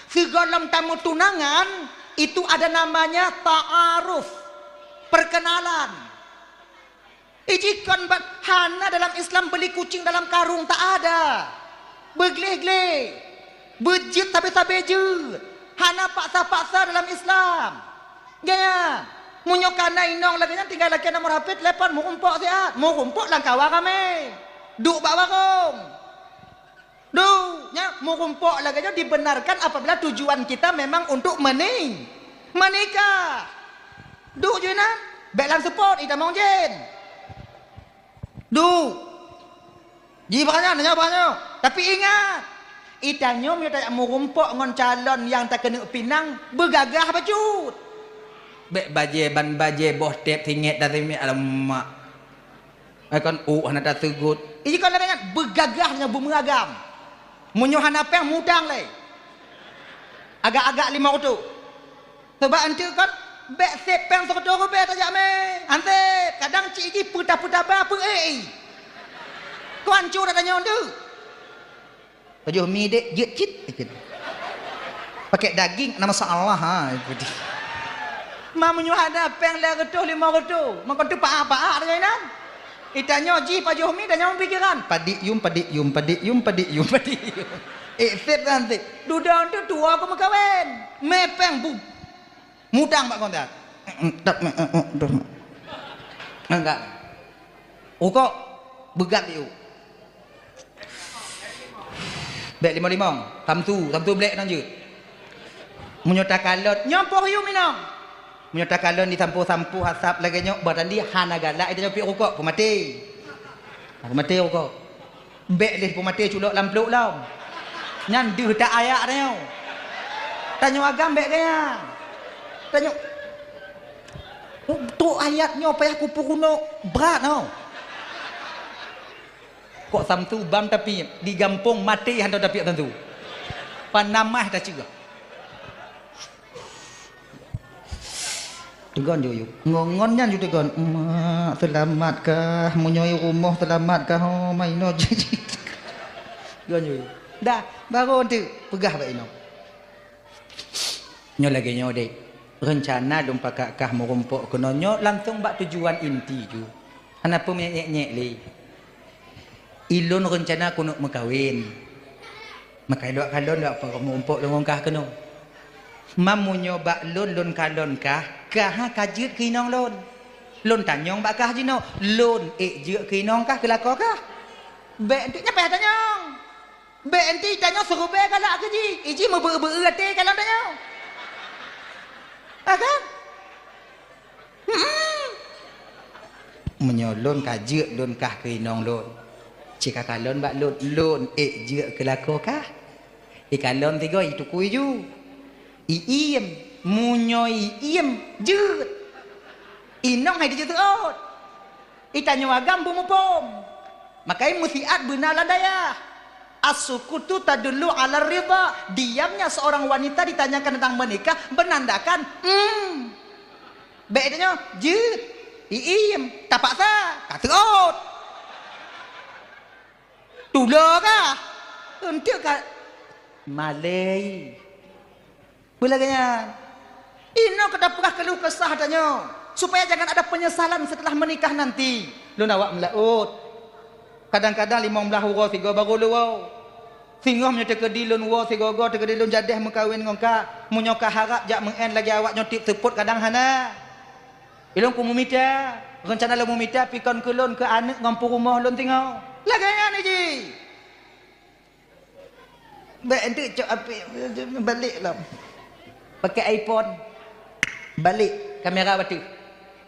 Speaker 1: segolam tamu tunangan itu ada namanya ta'aruf perkenalan Ijikon hana dalam Islam beli kucing dalam karung tak ada. Begleh-gleh. Bejit tabe-tabe je. Hana paksa-paksa dalam Islam. Gaya. Munyokana inong lagi tinggal lagi nomor HP telepon mau umpok siat. Mau umpok lang kawa kami. Duk bak warung. Nya mau umpok lagi dibenarkan apabila tujuan kita memang untuk menikah. Duk je na. Baiklah support ita mau jen. Nanya banyak. Tapi ingat, itanyo minta mau rumpok ngon calon yang tak kena pinang bergagah bacut. Bek baje ban baje boh tep tingit dari mi alamak. Akan hana tak tegut. Ini kan ada bergagahnya bumeragam. Munyohan apa yang mudang le. Agak-agak 5 waktu. Sebab ante kan bek sepeng sekotor bek tajak me. Ante kadang cik putar-putar apa Kuan cu dah tanya tu. Baju mi dek jit pakai daging nama masalah ha ikut. Mamunyo ada peng le getuh 5 getuh. Mangko tu apa-apa ada nan. Itanya ji baju mi dah nyam pikiran. Padi yum. Set nanti. Duda tu tua aku mengkawin. Mepeng bu. Mudang pak kontak. Enggak. Kok begat yuk. Bek 55, tamtu black nang je. Menyota kalon nyampoh yu minong. Menyota kalon ditampu-tampu hasap lagi nyok badan dia hana galak itu nyopi rokok pemati. Pemati rokok. Bek leh pemati culok lampluk lam. Nyan deuh tak ayak nya. Tanyo agam bek kaya. Tanyo tu ayatnya payah kupu kuno berat no. Kok samtu bam tapi digampung mati hantu tapi tentu. Panamah dah juga. Tegon yo ngongonnya juga tegon. Mak selamatkah munyoi rumah selamatkah oh maino. Tegon yo. Dah baru tu pegah baik no. Nyo lagi nyo dek. Rencana lumpah kah mau rumpuk kenonyo langsung bak tujuan inti tu. Kenapa menyek-nyek li? Ilun rencana kuno mekawin. Makai dok kalon dak apa mau rumpuk longong kah keno. Mamunyo bak lun kalon kah kajut kinong lun. Lun tanyong bak kah jino. Lun juk kinong kah kelako kah? Bek entik nyapa tanyong. Bek entik tanyong suruh bek kalak ke ji. Iji mau ber-ber ate kalon tanyong. Kan? Menyolon kajut lun kah kinong lun. Cika kalon bak lun juk kelako kah? Ikalon tiga itu kuiju. Iem munyoi iem jut. Inong hai dijut ot. Itanyo agam bumupom. Makai musiat benalah daya. As-sukutu tadullu ala ridha. Diamnya seorang wanita ditanyakan tentang menikah menandakan bedanya jut. Iem tapak sa katuot. Tula kah? Untuk kah? Malay. Belaganya. Ino kedapurah keluh kesah tanya. Supaya jangan ada penyesalan setelah menikah nanti. Lu nawak melaut. Kadang-kadang 15 huruf 3 baru lu wow. Singoh menyo tekedi lun wo sigogo tekedi lun jadeh mengkawin ngongka. Munyoka harap jak mengen lagi awak nyotip teput kadang hana. Ilung ku mumita. Rencana lu mumita pikon ke lun ke anak ngampu rumah lun tinggal. Laganya ni ji. Baik nanti cok api balik lah. Pakai iPhone. Balik kamera batu.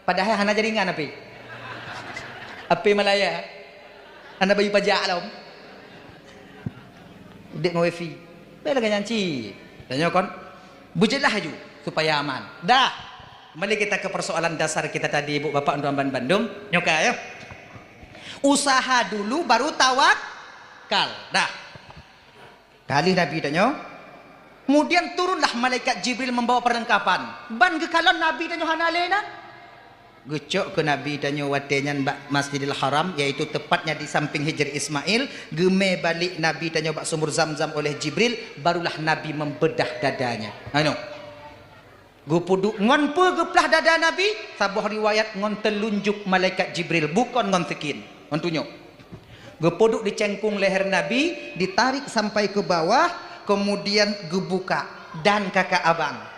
Speaker 1: Padahal hana jaringan api. Api Malaya. Hana bagi pajak lah. Dek wifi. Baik lagi nyanci. Tanya kon. Bujitlah haju supaya aman. Dah. Mari kita ke persoalan dasar kita tadi Ibu Bapak untuk Amban Bandung. Nyoka ya. Usaha dulu baru tawakal. Dah. Kali Nabi tanya. Kemudian turunlah malaikat Jibril membawa perlengkapan. Ban ke kalon Nabi tanya hana lena. Gecok ke Nabi tanya watenyan bak Masjidil Haram yaitu tepatnya di samping Hijr Ismail. Geme balik Nabi tanya bak sumur Zamzam oleh Jibril, barulah Nabi membedah dadanya. Anu. Gupuduk ngon pe geplah dada Nabi, sabuh riwayat ngon telunjuk malaikat Jibril bukan ngon sekin. Ngon tunjuk. Gepuduk dicengkung leher Nabi, ditarik sampai ke bawah, kemudian gebuka dan kakak abang.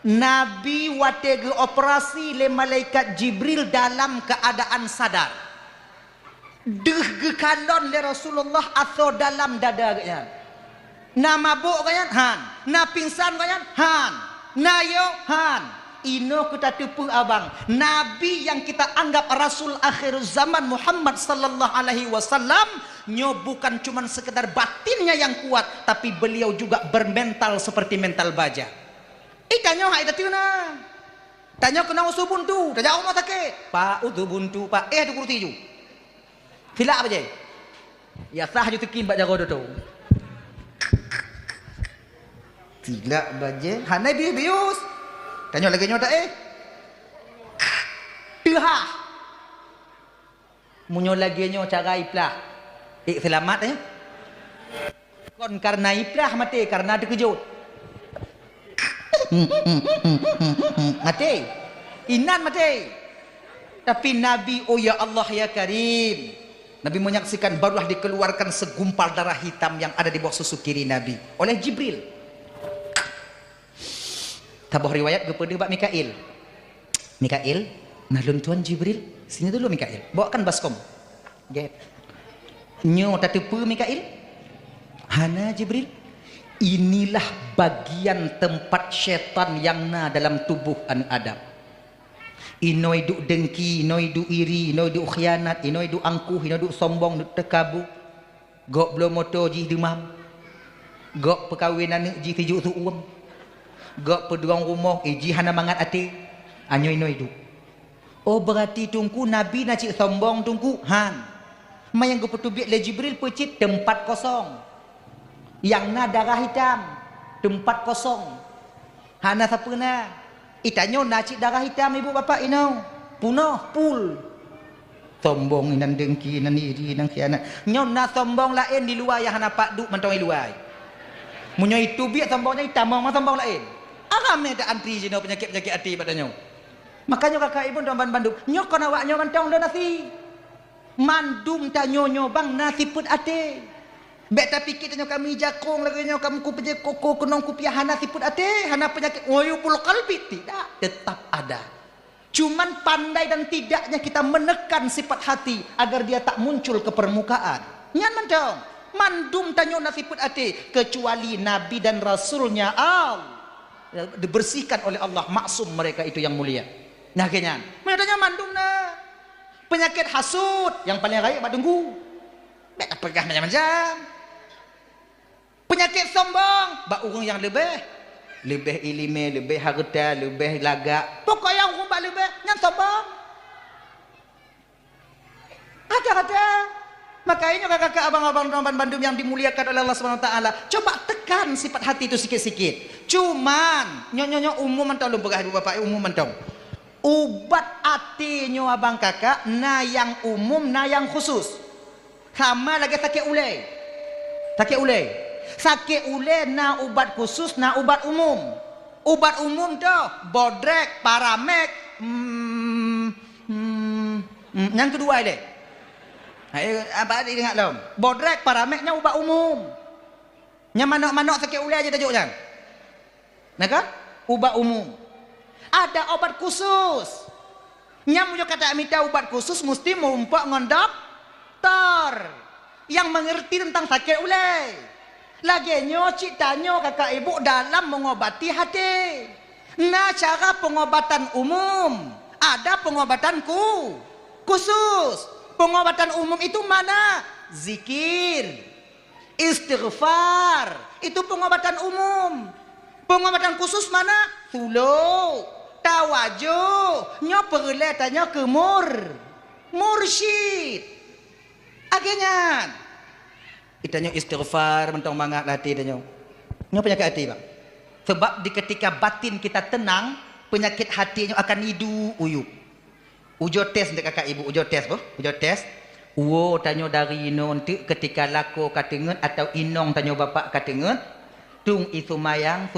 Speaker 1: Nabi watege operasi le malaikat Jibril dalam keadaan sadar. Deh gekalon le Rasulullah atau dalam dada kaya. Na mabuk kaya han, na pingsan kaya han, na yo han. Ino kita tipu abang. Nabi yang kita anggap Rasul akhir zaman Muhammad sallallahu alaihi wasallam nyo bukan cuma sekedar batinnya yang kuat, tapi beliau juga bermental seperti mental baja. Tanya hai datuna. Tanya kena usu buntu, tanya rumah sakit. Pak utu buntu, Pak. Tu kurti ju. Sila apa je? Ya sah ju tekin bak jago tu. Sila baje, hanai bius. Tanya lagi nyota Tuha. Munyo lagi nyo cara iplah. Selamat Kon karena iplah mati karena terkejut. Mati. Inan mati. Tapi Nabi, oh ya Allah ya Karim. Nabi menyaksikan barulah dikeluarkan segumpal darah hitam yang ada di bawah susu kiri Nabi oleh Jibril. Tabuh riwayat kepada Pak Mikail. Mikail, nalun tuan Jibril, sini dulu Mikail. Bawakan baskom. Get. Nyo tatupu Mikail. Hana Jibril. Inilah bagian tempat syaitan yang na dalam tubuh anak Adam. Inoi duk dengki, inoi duk iri, inoi duk khianat, inoi duk angkuh, inoi duk sombong, duk tekabu. Gok belum motor ji demam. Gok perkahwinan ji tijuk tu uang. Gok peduang rumah ji hana mangat ati. Anyo inoi duk. Oh berarti tungku Nabi nak cik sombong tungku han. Mayang gua petubiak le Jibril pecit tempat kosong. Yang na darah hitam tempat kosong. Hana siapa na? Itanyo nacik darah hitam ibu bapa ino. Punoh pul. Sombong inan dengki inan iri inan khianat. Nyon na sombong lain di luar yang hana pak duk mentong luar. Munyo itu biak sombongnya hitam mah sombong lain. Aramnya ada antri jino penyakit-penyakit hati padanya. Makanya kakak ibu tuan bandung, nyok kena awak nyok kantong le nasi. Mandum ta nyonyo bang nasi put ate. Bek tapi kita nyok kami jakong lagi nyok kamu ku peje koko kenong ku piah hana siput ate, hana penyakit oyubul kalbi tidak, tetap ada. Cuman pandai dan tidaknya kita menekan sifat hati agar dia tak muncul ke permukaan. Nyan mantong. Mandum ta nyok nasi put ate kecuali nabi dan rasulnya dibersihkan oleh Allah, maksum mereka itu yang mulia. Nah kenyan, menadanya mandum na penyakit hasud yang paling raya mak tunggu. Bek pegah macam-macam. Penyakit sombong, bak orang yang lebih ilmu, lebih harta, lebih lagak. Pokok yang orang bak lebih yang sombong. Ada. Makanya kakak abang-abang Tuan Bandung yang dimuliakan oleh Allah SWT, coba tekan sifat hati itu sikit-sikit. Cuman nyonya umum mentong lu ibu bapak umum mentong. Ubat hati nyo abang kakak na yang umum na yang khusus. Sama lagi sakit ulai. Sakit ulai na ubat khusus na ubat umum. Ubat umum tu bodrek, paramek, yang kedua ini. Apa dia ingat lom? Bodrek, parameknya ubat umum. Yang manok-manok sakit ulai aja tajuknya. Nah kan? Ubat umum. Ada obat khusus. Yang punya kata minta obat khusus mesti mumpuk ngon dokter yang mengerti tentang sakit ulai. Lagi nyocik tanyo kakak ibu dalam mengobati hati. Nah cara pengobatan umum, ada pengobatan khusus. Pengobatan umum itu mana? Zikir, istighfar, itu pengobatan umum. Pengobatan khusus mana? Hulu, tawajuh, nyo perle tanya ke mursyid. Akhirnya itanya istighfar mentong mangat hati dia nyo penyakit hati bang. Sebab di ketika batin kita tenang, penyakit hatinya akan hidu uyup. Ujo tes untuk kakak ibu, ujo tes boh, ujo tes. Uwo tanyo dari non tu ketika lako katengen atau inong tanyo bapak katengen, tung itu sumayang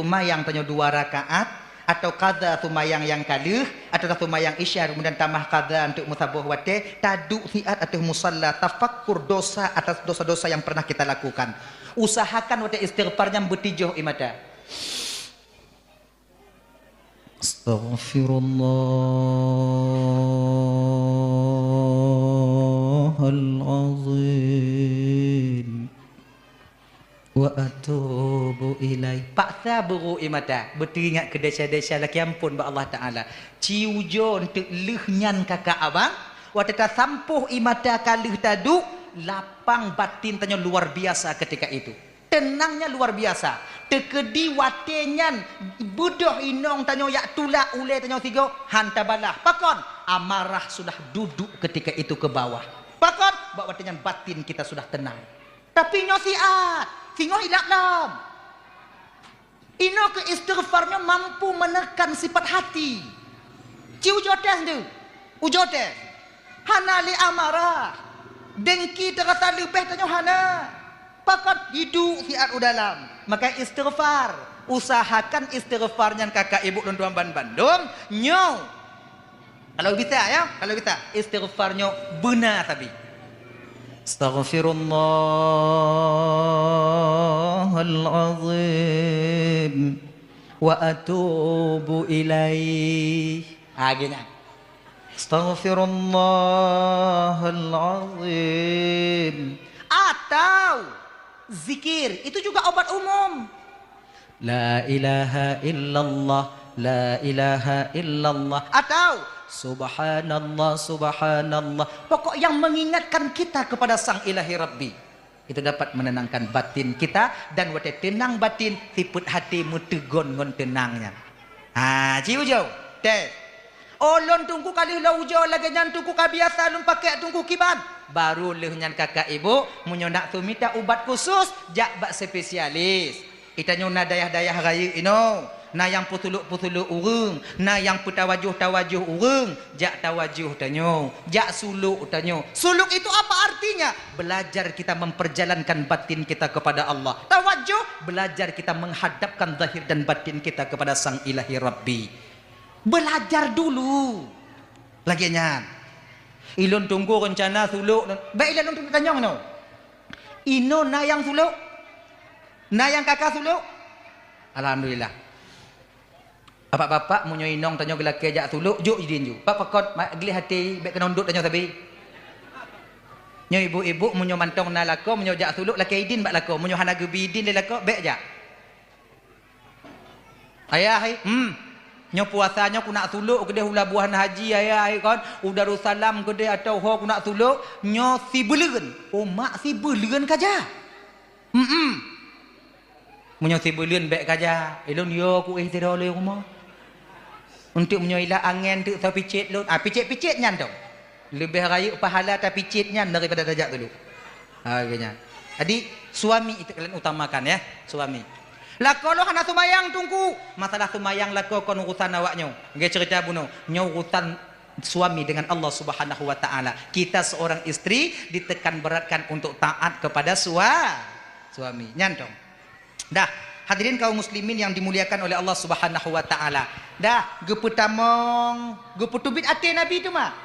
Speaker 1: tanyo 2 rakaat atau kaza sumayang yang kalih atau sumayang isya kemudian tambah kaza untuk musabah wate taduk siat atau musalla tafakkur dosa atas dosa-dosa yang pernah kita lakukan. Usahakan wate istighfarnya bertijuh imada. Astaghfirullahalazim wa atubu ilai. Paksa buru imada beringat ke desa-desa laki ampun ba Allah Taala. Ciujon untuk lehnyan kakak abang waktu ta sampuh imada kalih tadu lapang batin tanya luar biasa ketika itu. Tenangnya luar biasa. Tekedi watenyan budoh inong tanyo yak tulak ule tanyo tiga hantabalah. Pakon amarah sudah duduk ketika itu ke bawah. Pakon bak watenyan batin kita sudah tenang. Tapi nyo siat, singo hilak lam. Ino ke istighfarnya mampu menekan sifat hati. Ciu jotes tu. Ujotes. Hana li amarah. Dengki terasa lebih tanyo hana. Pakat hidup siat udalam. Maka istighfar, usahakan istighfarnya kakak ibu dan tuan Bandung nyo. Kalau bisa ya, kalau bisa istighfarnya benar tapi. Astaghfirullahalazim wa atubu ilaih. Gini. Astaghfirullahalazim. Atau zikir itu juga obat umum. La ilaha illallah, la ilaha illallah. Atau subhanallah, subhanallah. Pokok yang mengingatkan kita kepada Sang Ilahi Rabbi. Itu dapat menenangkan batin kita. Dan waktu tenang batin, tiput hatimu tegon ngon tenangnya. Ciu jauh. Olon tunggu kali laujo lagi nyan tunggu kabiasa lun pakai tunggu kiban. Baru leh nyan kakak ibu munyonak tu minta ubat khusus jak bak spesialis. Itanya na dayah-dayah raya ino. Na yang putuluk-putuluk urung, na yang putawajuh-tawajuh urung, jak tawajuh tanyo, jak suluk tanyo. Suluk itu apa artinya? Belajar kita memperjalankan batin kita kepada Allah. Tawajuh, belajar kita menghadapkan zahir dan batin kita kepada Sang Ilahi Rabbi. Belajar dulu. Laginya ilon tunggu rencana suluk. Baik ilon tunggu tanya no. Ino na yang suluk, na yang kakak suluk. Alhamdulillah. Bapak-bapak munyo inong tanyo gelake jak suluk juk jidin ju. Pak pakot geli hati bek kena undut tanyo tabi. Nyo ibu-ibu munyo mantong na lako munyo jak suluk lake idin bak lako munyo hana gebi idin le lako bek jak. Ayah hai nyo puasanya ku nak suluk ke dia ulah buah haji ayah hai kon Darussalam ke dia atau ho ku nak suluk nyo si beleun. Oh mak si beleun kaja. Munyo si beleun bek kaja. Elon yo ku tidak oleh rumah. Untuk menyoilah angin tu tapi picit lu. Picit-picit nyan tu. Lebih raya pahala tapi picit nyan daripada dajak dulu. Harganya. Jadi suami itu kalian utamakan ya, suami. Lah kalau hana sumayang tunggu. Masalah sumayang lah kon urusan awaknya. Nggih cerita buno. Nyo urusan suami dengan Allah Subhanahu wa taala. Kita seorang istri ditekan beratkan untuk taat kepada suami. Nyan dong. Dah. Hadirin kaum muslimin yang dimuliakan oleh Allah Subhanahu wa taala. Dah, gepetamong, geputubit ate Nabi tu mah.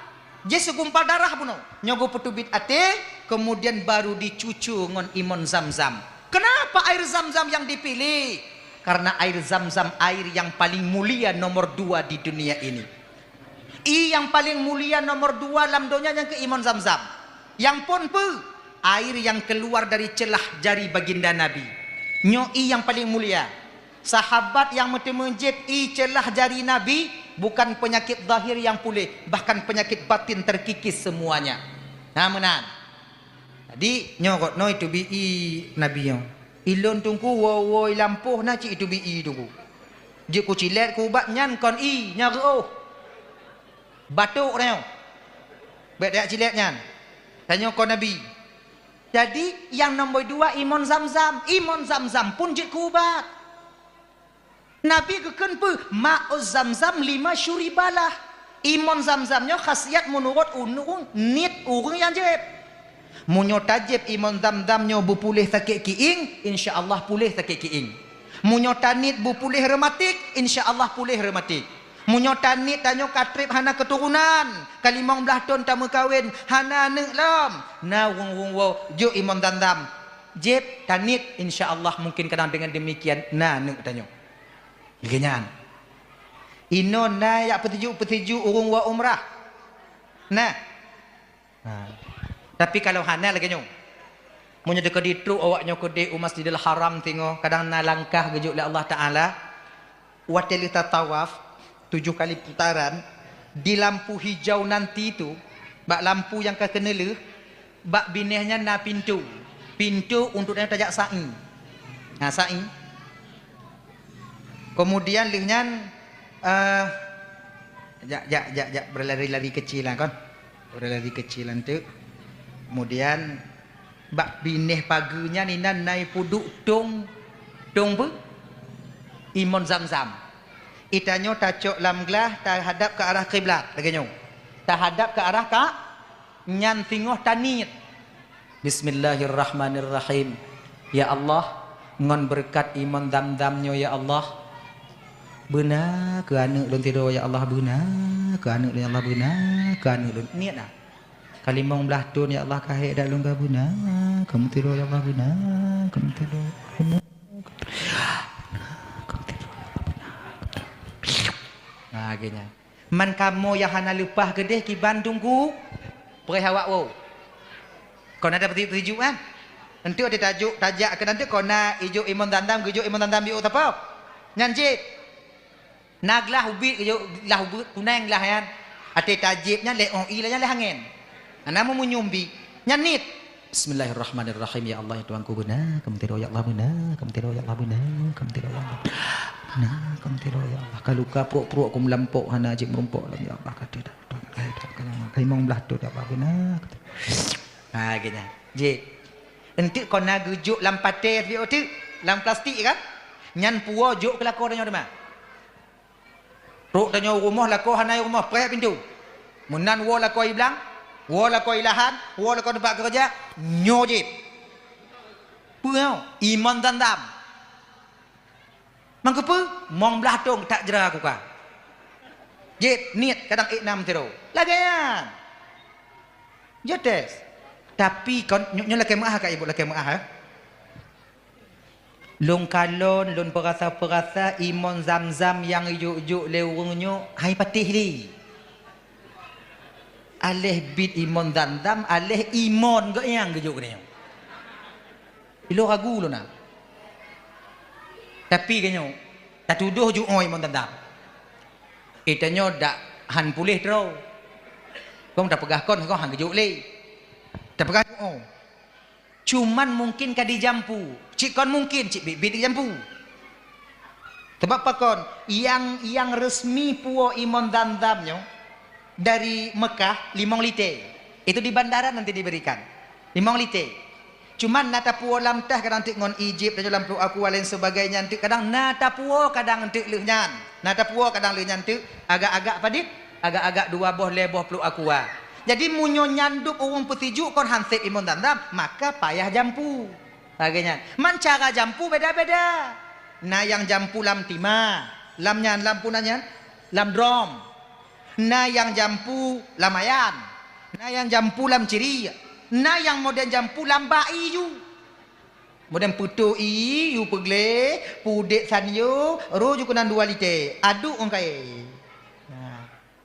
Speaker 1: Je segumpal darah puno. Nyogo putubit ate, kemudian baru dicucu ngon imon Zamzam. Kenapa air Zamzam yang dipilih? Karena air Zamzam air yang paling mulia nomor 2 di dunia ini. Yang paling mulia nomor 2 dalam dunia yang ke imon Zamzam. Yang pun air yang keluar dari celah jari baginda Nabi. Nyoi yang paling mulia. Sahabat yang menjit celah jari Nabi bukan penyakit zahir yang pulih, bahkan penyakit batin terkikis semuanya. Menan. Jadi nyokot no itu bi Nabi yo. Ilon tungku wo lampuh na ci itu bi tungku. Je ku cilet ku ubat nyan kon nyaro. Batuk nyo. Bet dak cilet nyan. Tanya kon Nabi. Jadi yang nombor 2 imon Zamzam. Imon Zamzam pun jid kubat. Nabi keken ma'uz Zamzam 5 syuribalah. Imon Zamzamnya khasiat menurut nit urung yang jeb. Munyo tajib imon Zamzamnya berpulih sakit kiing, insya-Allah pulih sakit kiing. Munyo tanit berpulih rematik, insya-Allah pulih rematik. Munyo tanit tanyo katrip hana keturunan. Kali 15 tahun tamu kawin hana neuk lam. Na wong jo imam Zamzam. Jeb tanit insya-Allah mungkin kadang dengan demikian na neuk tanyo. Genyan. Ino na ya petiju urung wa umrah. Nah. Tapi kalau hana lagi nyo. Munyo dekat ditu awaknya ke di Masjidil Haram tengok kadang na langkah gejuk oleh Allah Taala. Watilita tawaf 7 kali putaran di lampu hijau nanti itu bak lampu yang kena le bak binehnya na pintu untuk dia tajak sa'i. Sa'i kemudian lihnya berlari-lari kecil lah kan, berlari kecil nanti kemudian bak bineh pagunya nina naik puduk dong ber imon Zamzam. Itanyo tacok lamglah tahadap ke arah kiblat lagi nyo. Tahadap ke arah ka nyan tingoh tanit. Bismillahirrahmanirrahim. Ya Allah, ngon berkat iman Zamzamnyo ya Allah. Benar ke anak lun tidur ya Allah, benar ke anak ya Allah, benar ke anak lun. Niat nah. Kali 15 tahun ya Allah kahek dak lun ka benar. Kamu tidur ya Allah, benar. Kamu tidur. Benar. Gini. Man kamu yang hana lupah gedeh ki Bandung ku perih awak wo. Kau ada pertujuan? Nanti ada tajuk tajak ke nanti kau nak ijo imam dandam gejo imam dandam biu apa? Nyanjit. Naglah ubit lah ubit kunang lah yan. Ate tajibnya le on ilanya le angin. Nama munyumbi. Nyanit. Bismillahirrahmanirrahim. Ya Allah ya Tuhanku guna kamtiro ya Allah guna kamtiro ya Allah guna kamtiro ya Allah. Nah, kamtiro ya Allah. Kalau kapuk-puruk aku melampok hana ajib merumpok lam ya Allah kata dah. Kai mong belah tu dak apa guna. Ha gitu. Je. Entik kau nak gujuk lam pater dia tu, lam plastik kan? Nyan puo juk kelakor danyo demah. Ruk danyo rumah lako hanai rumah preh pintu. Munan wo lako iblang, wo lako ilahan, wo lako tempat kerja, nyojit. Puau iman dandam. Mangkepu mong belah tung tak jera aku ka. Jit niat kadang iknam tiro. Lagayan. Jotes. Tapi kon nyonya laki maah ka ibu laki maah. Lung kalon, lun perasa-perasa imon zam-zam yang juk-juk lewungnya hai patih li. Aleh bit imon zam-zam, aleh imon go yang gejuk ni. Ilo ragu lo na. Tapi kanyo tak tuduh juk oi imon zam-zam. Itanyo dak han pulih tro. Kong tak pegah kon kong han gejuk li. Tak pegah oh. Cuman mungkin kadi jampu. Cik kon mungkin cik bibit jampu. Sebab apa kon? Yang resmi puo imon dandamnya dari Mekah 5 liter. Itu di bandara nanti diberikan. 5 liter. Cuman nata puo lam tah kadang tik ngon Egypt dan dalam pulau aku lain sebagainya nanti kadang nata puo kadang tik lehnyan. Nata puo kadang lehnyan tik agak-agak padit, agak-agak 2 boh leboh pulau aku. Jadi munyo nyanduk orang petiju kon hansip imon dandam, maka payah jampu. Bagainya. Man cara jampu beda-beda. Nah yang jampu lam tima, lamnya lam punanya, lam drom. Nah yang jampu lam ayan. Nah yang jampu lam ciri. Nah yang modern jampu lam bai ju. Modern putu i yu pegle, pudek sanyo, ro ju kunan 2 liter. Aduk orang kai.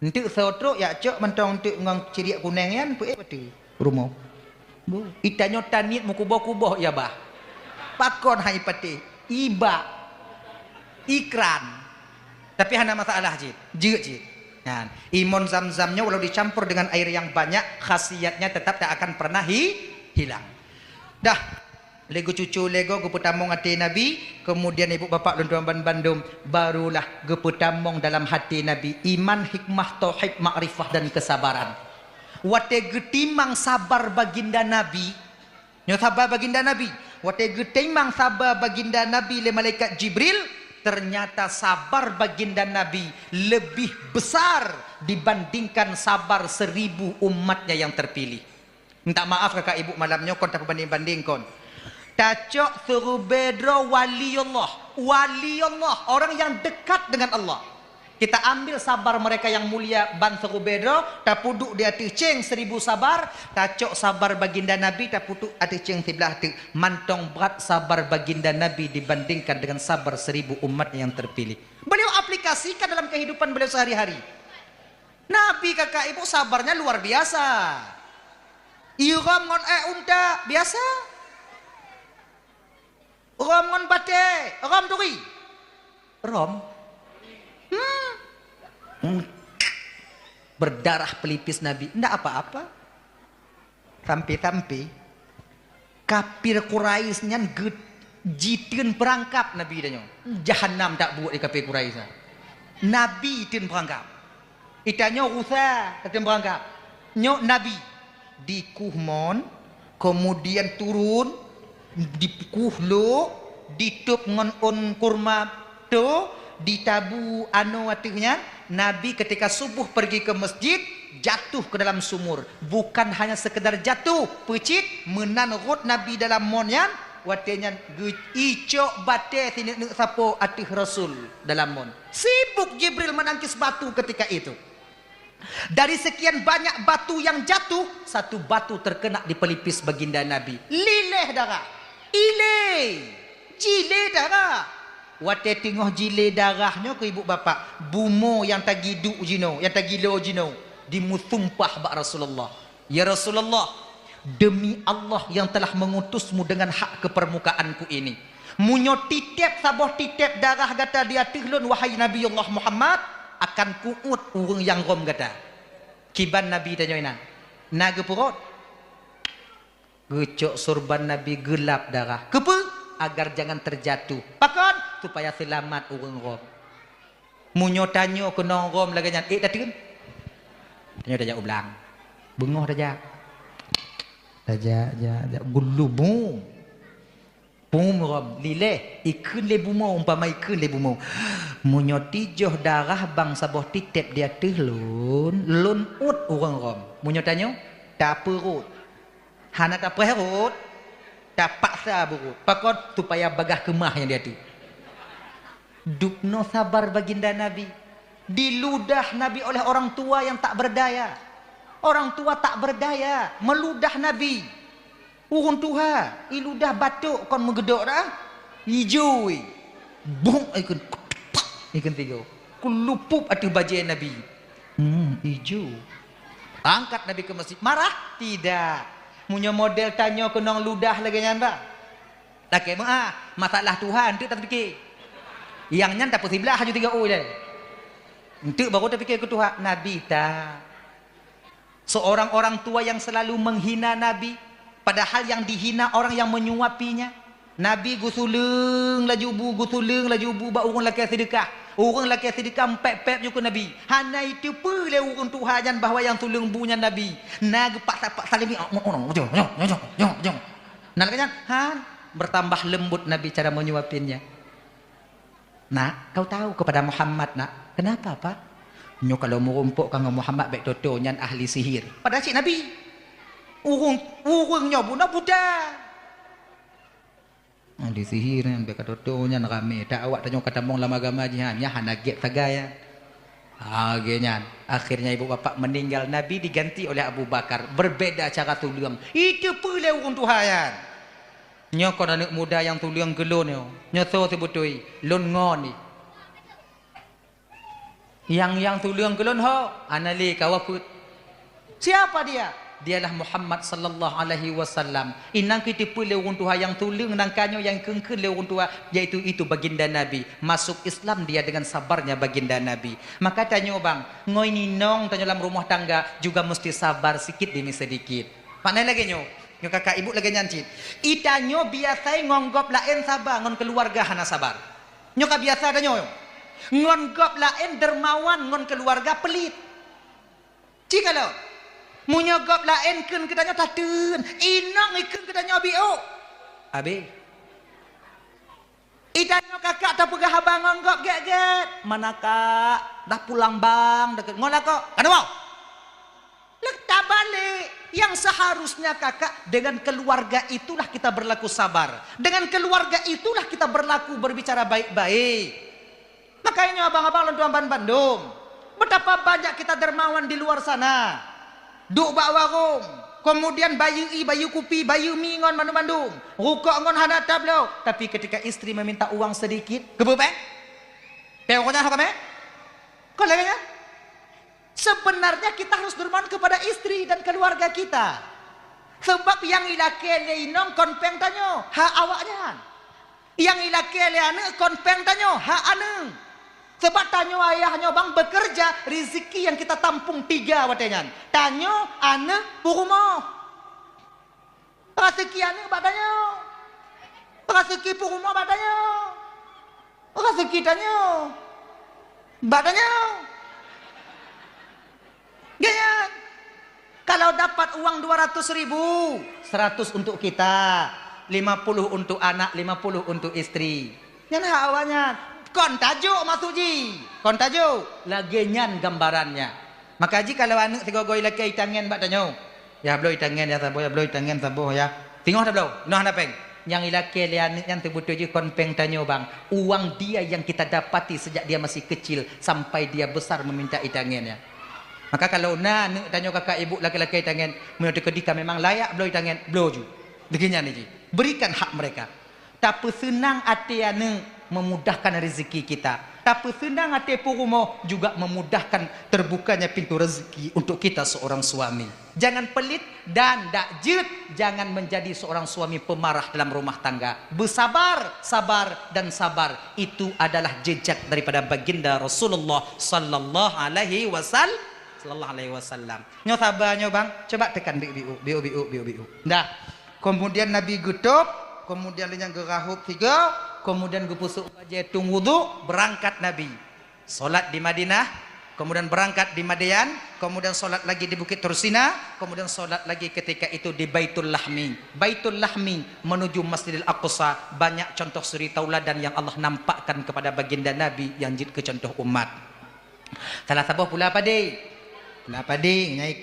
Speaker 1: Untuk sotro ya cok mentong untuk ngong ciriak kunang yan pu betul rumah. Bu, itanyo tanit mukuboh-kuboh ya bah. Pakon hai pati iba ikran. Tapi hana masalah jit. Jit. Nah, imon zam-zamnya walau dicampur dengan air yang banyak khasiatnya tetap tak akan pernah hilang. Dah lego cucu lego gepetamong hati Nabi, kemudian ibu bapak dan tuan Bandung barulah gepetamong dalam hati Nabi iman, hikmah, tauhid, makrifah dan kesabaran. Wate getimang sabar baginda Nabi, nyo sabar baginda Nabi. Wate getimang sabar baginda Nabi le malaikat Jibril, ternyata sabar baginda Nabi lebih besar dibandingkan sabar 1000 umatnya yang terpilih. Minta maaf kakak ibu malamnya kon tak banding-banding kon. Tacok Surubedro waliullah, orang yang dekat dengan Allah. Kita ambil sabar mereka yang mulia ban Surubedro, tak puduk di hati ceng 1000 sabar, tacok sabar baginda Nabi tak puduk hati ceng sebelah hati. Mantong berat sabar baginda Nabi dibandingkan dengan sabar 1000 umat yang terpilih. Beliau aplikasikan dalam kehidupan beliau sehari-hari. Nabi kakak ibu sabarnya luar biasa. Iram ngon unta biasa. Rom ngon bate, rom turi. Rom. Berdarah pelipis Nabi, ndak apa-apa. Tampi-tampi kafir Quraisy nyan jiteun perangkap Nabi danyo. Jahannam tak buat di kafir Quraisy. Nabi teun perangkap. Itanyo rusa teun perangkap. Nyok Nabi dikuhmon kemudian turun dikuh lo ditup ngon on kurma to ditabu anu artinya Nabi ketika subuh pergi ke masjid jatuh ke dalam sumur, bukan hanya sekedar jatuh pecit menan rut Nabi dalam monyan watenya icok bate sini sapo atih Rasul dalam mon. Sibuk Jibril menangkis batu ketika itu. Dari sekian banyak batu yang jatuh, satu batu terkena di pelipis baginda Nabi. Lileh darah. Jile darah. Wate tengah jile darahnya ke ibu bapa. Bumo yang tagi du jino, yang tagi lo jino. Dimutumpah bak Rasulullah. Ya Rasulullah, demi Allah yang telah mengutusmu dengan hak ke permukaanku ini. Munyo titip saboh titip darah kata dia tihlun wahai Nabi Allah Muhammad akan kuut urang yang rom kata. Kiban Nabi tanya ina. Naga perut. Gecok surban Nabi gelap darah. Kepa agar jangan terjatuh. Pakon supaya selamat urang rom. Munyo tanyo kena rom lagi nyan. Tadi kan. Tanyo dah ulang. Bengoh dah. Dah gulubung. Pum rom lileh ikun lebu mau umpama ikun lebu mau munyo tijoh darah bang saboh titip dia tehlun lun ut urang rom munyo tanyo tak perut hana tak perut tak paksa berut pakon supaya bagah kemah yang dia tu dupno sabar baginda Nabi diludah Nabi oleh orang tua yang tak berdaya meludah Nabi urun tuha iludah batuk kon megedok dah hijau bung ikun tiga kulupup atuh baju Nabi hijau angkat Nabi ke masjid marah tidak punya model tanya kenong ludah lagi nyan ba laki masalah Tuhan tu tak fikir yang nyan tak posible haju 3 o je untuk baru tak fikir ke Tuhan Nabi tak seorang orang tua yang selalu menghina Nabi padahal yang dihina orang yang menyuapinya. Nabi gusulung laju bu ba urang laki sedekah. Urang laki sedekah pep juga Nabi. Hana itu pule urang Tuhan bahawa yang tulung bunya Nabi. Nag pak salimi jom. Nah kan han bertambah lembut Nabi cara menyuapinya. Nak, kau tahu kepada Muhammad nak, kenapa Pak? Nyo kalau merumpuk kang Muhammad baik toto nyan ahli sihir. Pada cik Nabi urung nyobuna budak di sihiran beka totonya rame tak awak tanya kata mong lama agama jihan nya hanagek tagaya akhirnya ibu bapak meninggal Nabi diganti oleh Abu Bakar berbeda cara tuliang itu pula urung Tuhan nya kon anak muda yang tuliang gelon nya so sebutui lon ngoni yang tuliang gelon ho anali kawaput siapa dia dialah Muhammad sallallahu alaihi wasallam. Inang kita pula urang Tuhan yang tulung nang kanyo yang kengken le urang Tuhan yaitu itu baginda Nabi. Masuk Islam dia dengan sabarnya baginda Nabi. Maka tanyo bang, ngoi ninong tanyo dalam rumah tangga juga mesti sabar sikit demi sedikit. Panai lagi nyo kakak ibu lagi nyancit. Itanyo biasa ngonggop lain sabar ngon keluarga hana sabar. Nyo ka biasa tanyo. Ngonggop lain dermawan ngon keluarga pelit. Cikalo munyogop lain keun kedanya tatun inang ikun kedanya bio abi idanyo kakak tak pegah abang ngonggop get mana kak dah pulang bang deket ngolah kok kada mau letak balik yang seharusnya kakak dengan keluarga itulah kita berlaku sabar dengan keluarga itulah kita berlaku berbicara baik-baik makanya abang-abang lontuan Bandung betapa banyak kita dermawan di luar sana duk bak warung kemudian bayu kupi bayu mingon Bandung rukuk ngon hana tablo tapi ketika istri meminta uang sedikit kebebek pokoknya kami koleganya sebenarnya kita harus dermawan kepada istri dan keluarga kita sebab yang ilake inong konpeng tanyo ha awaknya yang ilake ane konpeng tanyo ha ane sebab tanyo ayahnya bang bekerja rezeki yang kita tampung 3 watengan tanyo ane purumo rezeki ane badanyo rezeki purumo badanyo rezeki tanyo badanyo ganyan kalau dapat uang 200.000 100 untuk kita 50 untuk anak 50 untuk istri yang awalnya kon tajuk masuji kon tajuk lagi nyan gambarannya maka ji kalau anu sigogoi laki itangen bak tanyo ya bloy itangen ya sabo ya bloy itangen sabo ya tengok dah blow noh napeng yang ilaki lian yang tebutu ji kon peng tanyo bang uang dia yang kita dapati sejak dia masih kecil sampai dia besar meminta itangen ya maka kalau na tanyo kakak ibu laki-laki itangen menurut kedika memang layak bloy itangen blow ju begini ji berikan hak mereka tapi senang hati anu memudahkan rezeki kita Tapi senang hati rumah juga memudahkan terbukanya pintu rezeki untuk kita seorang suami. Jangan pelit dan tak jut. Jangan menjadi seorang suami pemarah dalam rumah tangga. Bersabar, sabar dan sabar. Itu adalah jejak daripada baginda Rasulullah sallallahu alaihi wasallam. Nyo sabar nyo bang. Coba tekan biu. Dah. Kemudian Nabi gutup, kemudian yang gerahub 3. Kemudian gue pusuk jaitung wudu, berangkat Nabi. Solat di Madinah, kemudian berangkat di Madian, kemudian solat lagi di Bukit Tursina, kemudian solat lagi ketika itu di Baitul Lahmi. Baitul Lahmi menuju Masjidil Aqsa, banyak contoh suri tauladan yang Allah nampakkan kepada baginda Nabi yang jid ke contoh umat. Salah satu pula apa deh? Pula apa deh? Nyai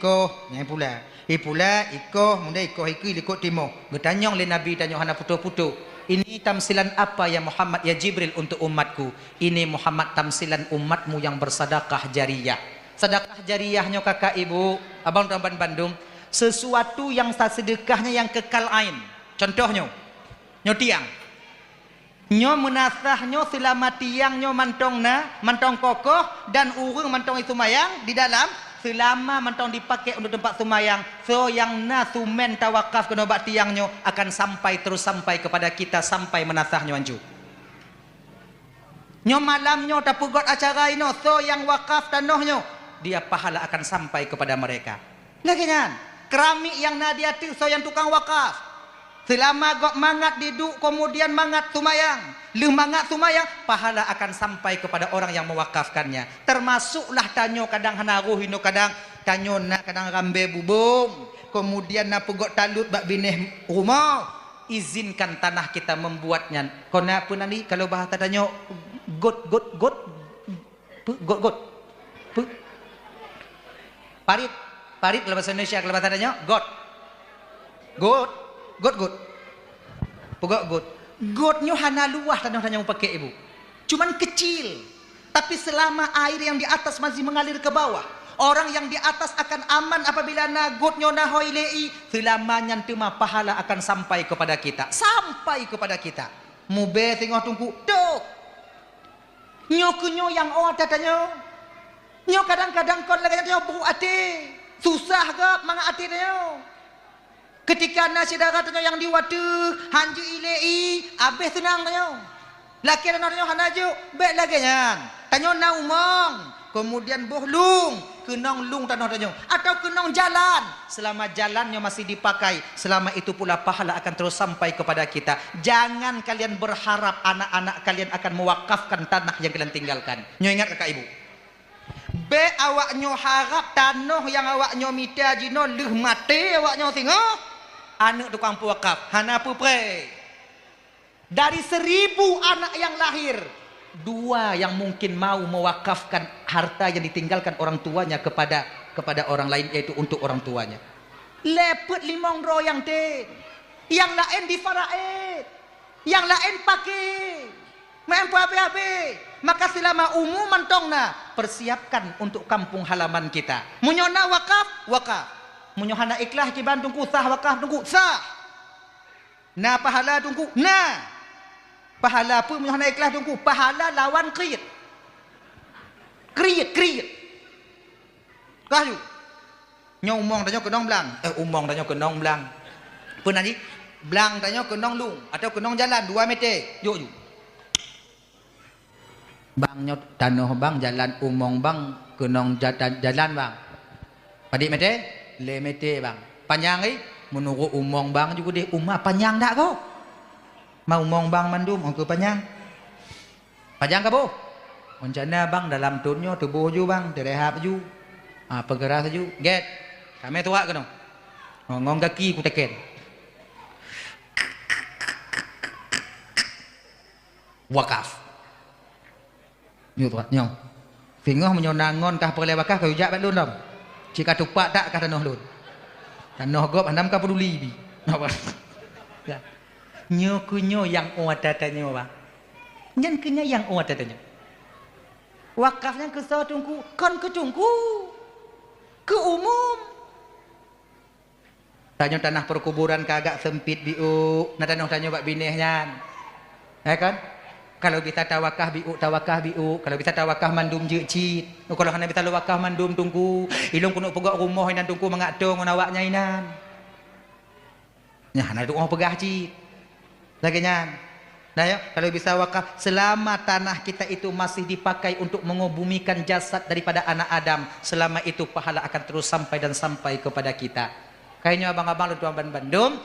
Speaker 1: pula. Pula iko, muda iko ikut timo. Bertanyong le Nabi tanya hana putu-putu. Ini tamsilan apa ya Muhammad ya Jibril untuk umatku? Ini Muhammad tamsilan umatmu yang bersedekah jariyah. Sedekah jariyahnya kakak ibu, abang Ramban Bandung, sesuatu yang sedekahnya yang kekal ain. Contohnya, nyo tiang. Nyo menasahnya selama tiang nyo mantong kokoh dan urung mantong itu mayang di dalam selama mentong dipakai untuk tempat sumayang, so yang nasumen tawakaf kena bak tiangnya akan sampai terus sampai kepada kita sampai menasahnya anju. Nyo malamnya tapugot acara ini, so yang wakaf tanahnya dia pahala akan sampai kepada mereka. Lagi kan, keramik yang nadiati so yang tukang wakaf. Selama gok mangat diduk kemudian mangat sumayang, mangat sumayang, pahala akan sampai kepada orang yang mewakafkannya. Termasuklah tanyo kadang hanaruh ino kadang tanyo nak kadang rambe bubung, kemudian na pegok talut bak bineh rumah. Izinkan tanah kita membuatnya. Kona pun nanti kalau bahasa tanyo got. Parit kalau bahasa Indonesia kalau bahasa tanyo got. Pokok got. Gotnya hana luah tanah-tanah yang pakai ibu. Cuman kecil. Tapi selama air yang di atas masih mengalir ke bawah, orang yang di atas akan aman apabila na gotnya na hoilei. Selamanya tema pahala akan sampai kepada kita. Sampai kepada kita. Mube tengok tunggu. Dok. Nyo yang awak tatanya. Nyo kadang-kadang kon lagi tanya buruk hati. Susah ke manga hati tanya. Ketika nasi darah tanya yang diwatu hanju ilei abeh tenang tanya laki dan orangnya hanaju baik lagi nyan tanya na umong kemudian bohlung kenong lung tanah tanya atau kenong jalan selama jalannya masih dipakai selama itu pula pahala akan terus sampai kepada kita. Jangan kalian berharap anak-anak kalian akan mewakafkan tanah yang kalian tinggalkan. Nyo ingat kakak ibu be awaknya harap tanah yang awaknya mita jino leh mati awaknya tengok anak tukang wakaf, hana pupre. Dari 1000 anak yang lahir, 2 yang mungkin mau mewakafkan harta yang ditinggalkan orang tuanya kepada orang lain, yaitu untuk orang tuanya. Lepet 5 royang te, yang lain difaraid, yang lain pakai, main apa-apa. Maka selama umum mentongna, persiapkan untuk kampung halaman kita. Munyona wakaf. Munyohana ikhlas di Bandung sah wakaf tunggu sah. Na pahala tunggu na. Pahala pun munyohana ikhlas tunggu pahala lawan kriit. Kayu. Nyo umong tanyo kenong blang. Umong tanyo kenong blang. Pun nanti blang tanyo kenong lung atau kenong jalan 2 meter. Yuk. Bang nyo tanah bang jalan umong bang kenong jalan bang. Padik meter? Le meter bang. Panjang menurut umong bang juga deh umah panjang tak kau? Mau umong bang mandum aku panjang. Panjang kau? Rencana bang dalam tunyo tubuh ju bang, direhab ju. Pergerak ju. Get. Kami tuak ke no? Ngong kaki ku teken. Wakaf. Nyo tuak nyong. Fingoh menyonangon kah perle wakaf kau jak balun dong. Jika tupak tak kata noh lun. Tanah gop andam ka peduli bi. Apa? Nyo kunyo yang owatatanya bang. Nyan kenya yang owatatanya. Wakafnya ke so tungku, kon ke tungku. Ke umum. Tanya tanah perkuburan kagak sempit biu. Nah tanah tanya bak binehnya. Kan? Kalau kita tawakah biu, kalau kita tawakah mandum jecit. Kalau hana kita tawakah mandum tungku, ilung kuno pegak rumah inan tungku mengadong awaknya inan. Ya, hana tu orang pegah cit. Lagi nyan. Nah ya, kalau bisa wakaf selama tanah kita itu masih dipakai untuk mengobumikan jasad daripada anak Adam, selama itu pahala akan terus sampai dan sampai kepada kita. Kayaknya abang-abang lu tuan Bandung,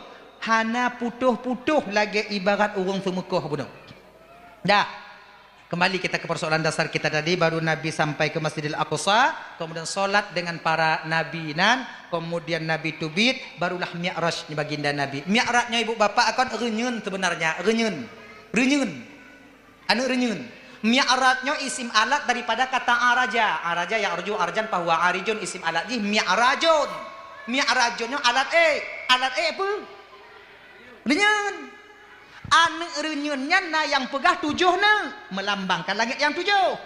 Speaker 1: hana putuh-putuh lagi ibarat urung semukuh bunuh. Dah, kembali kita ke persoalan dasar kita tadi. Baru Nabi sampai ke Masjidil Aqsa, kemudian solat dengan para nabi nan, kemudian Nabi tubit, barulah Mi'raj baginda Nabi. Mi'rajnya ibu bapak akan renyun sebenarnya, renyun. Anu renyun. Mi'rajnya isim alat daripada kata araja. Araja ya arju arjan bahwa arijun isim alat ji mi'rajun. Mi'rajunnya alat apa? Renyun. Anu renyunnya yang pegah tujuh melambangkan langit yang tujuh.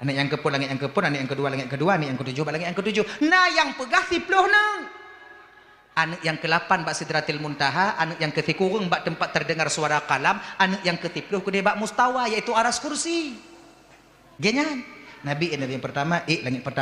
Speaker 1: Anak yang kepun langit yang kepun, anak yang kedua langit kedua, anak yang ketujuh langit yang ketujuh. Yang pegah 10 Anak yang ke-8 bak Sidratil Muntaha, anak yang ke-10 bak tempat terdengar suara kalam, anak yang ke-10 ke bak mustawa yaitu aras kursi. Genyan. Nabi yang pertama langit pertama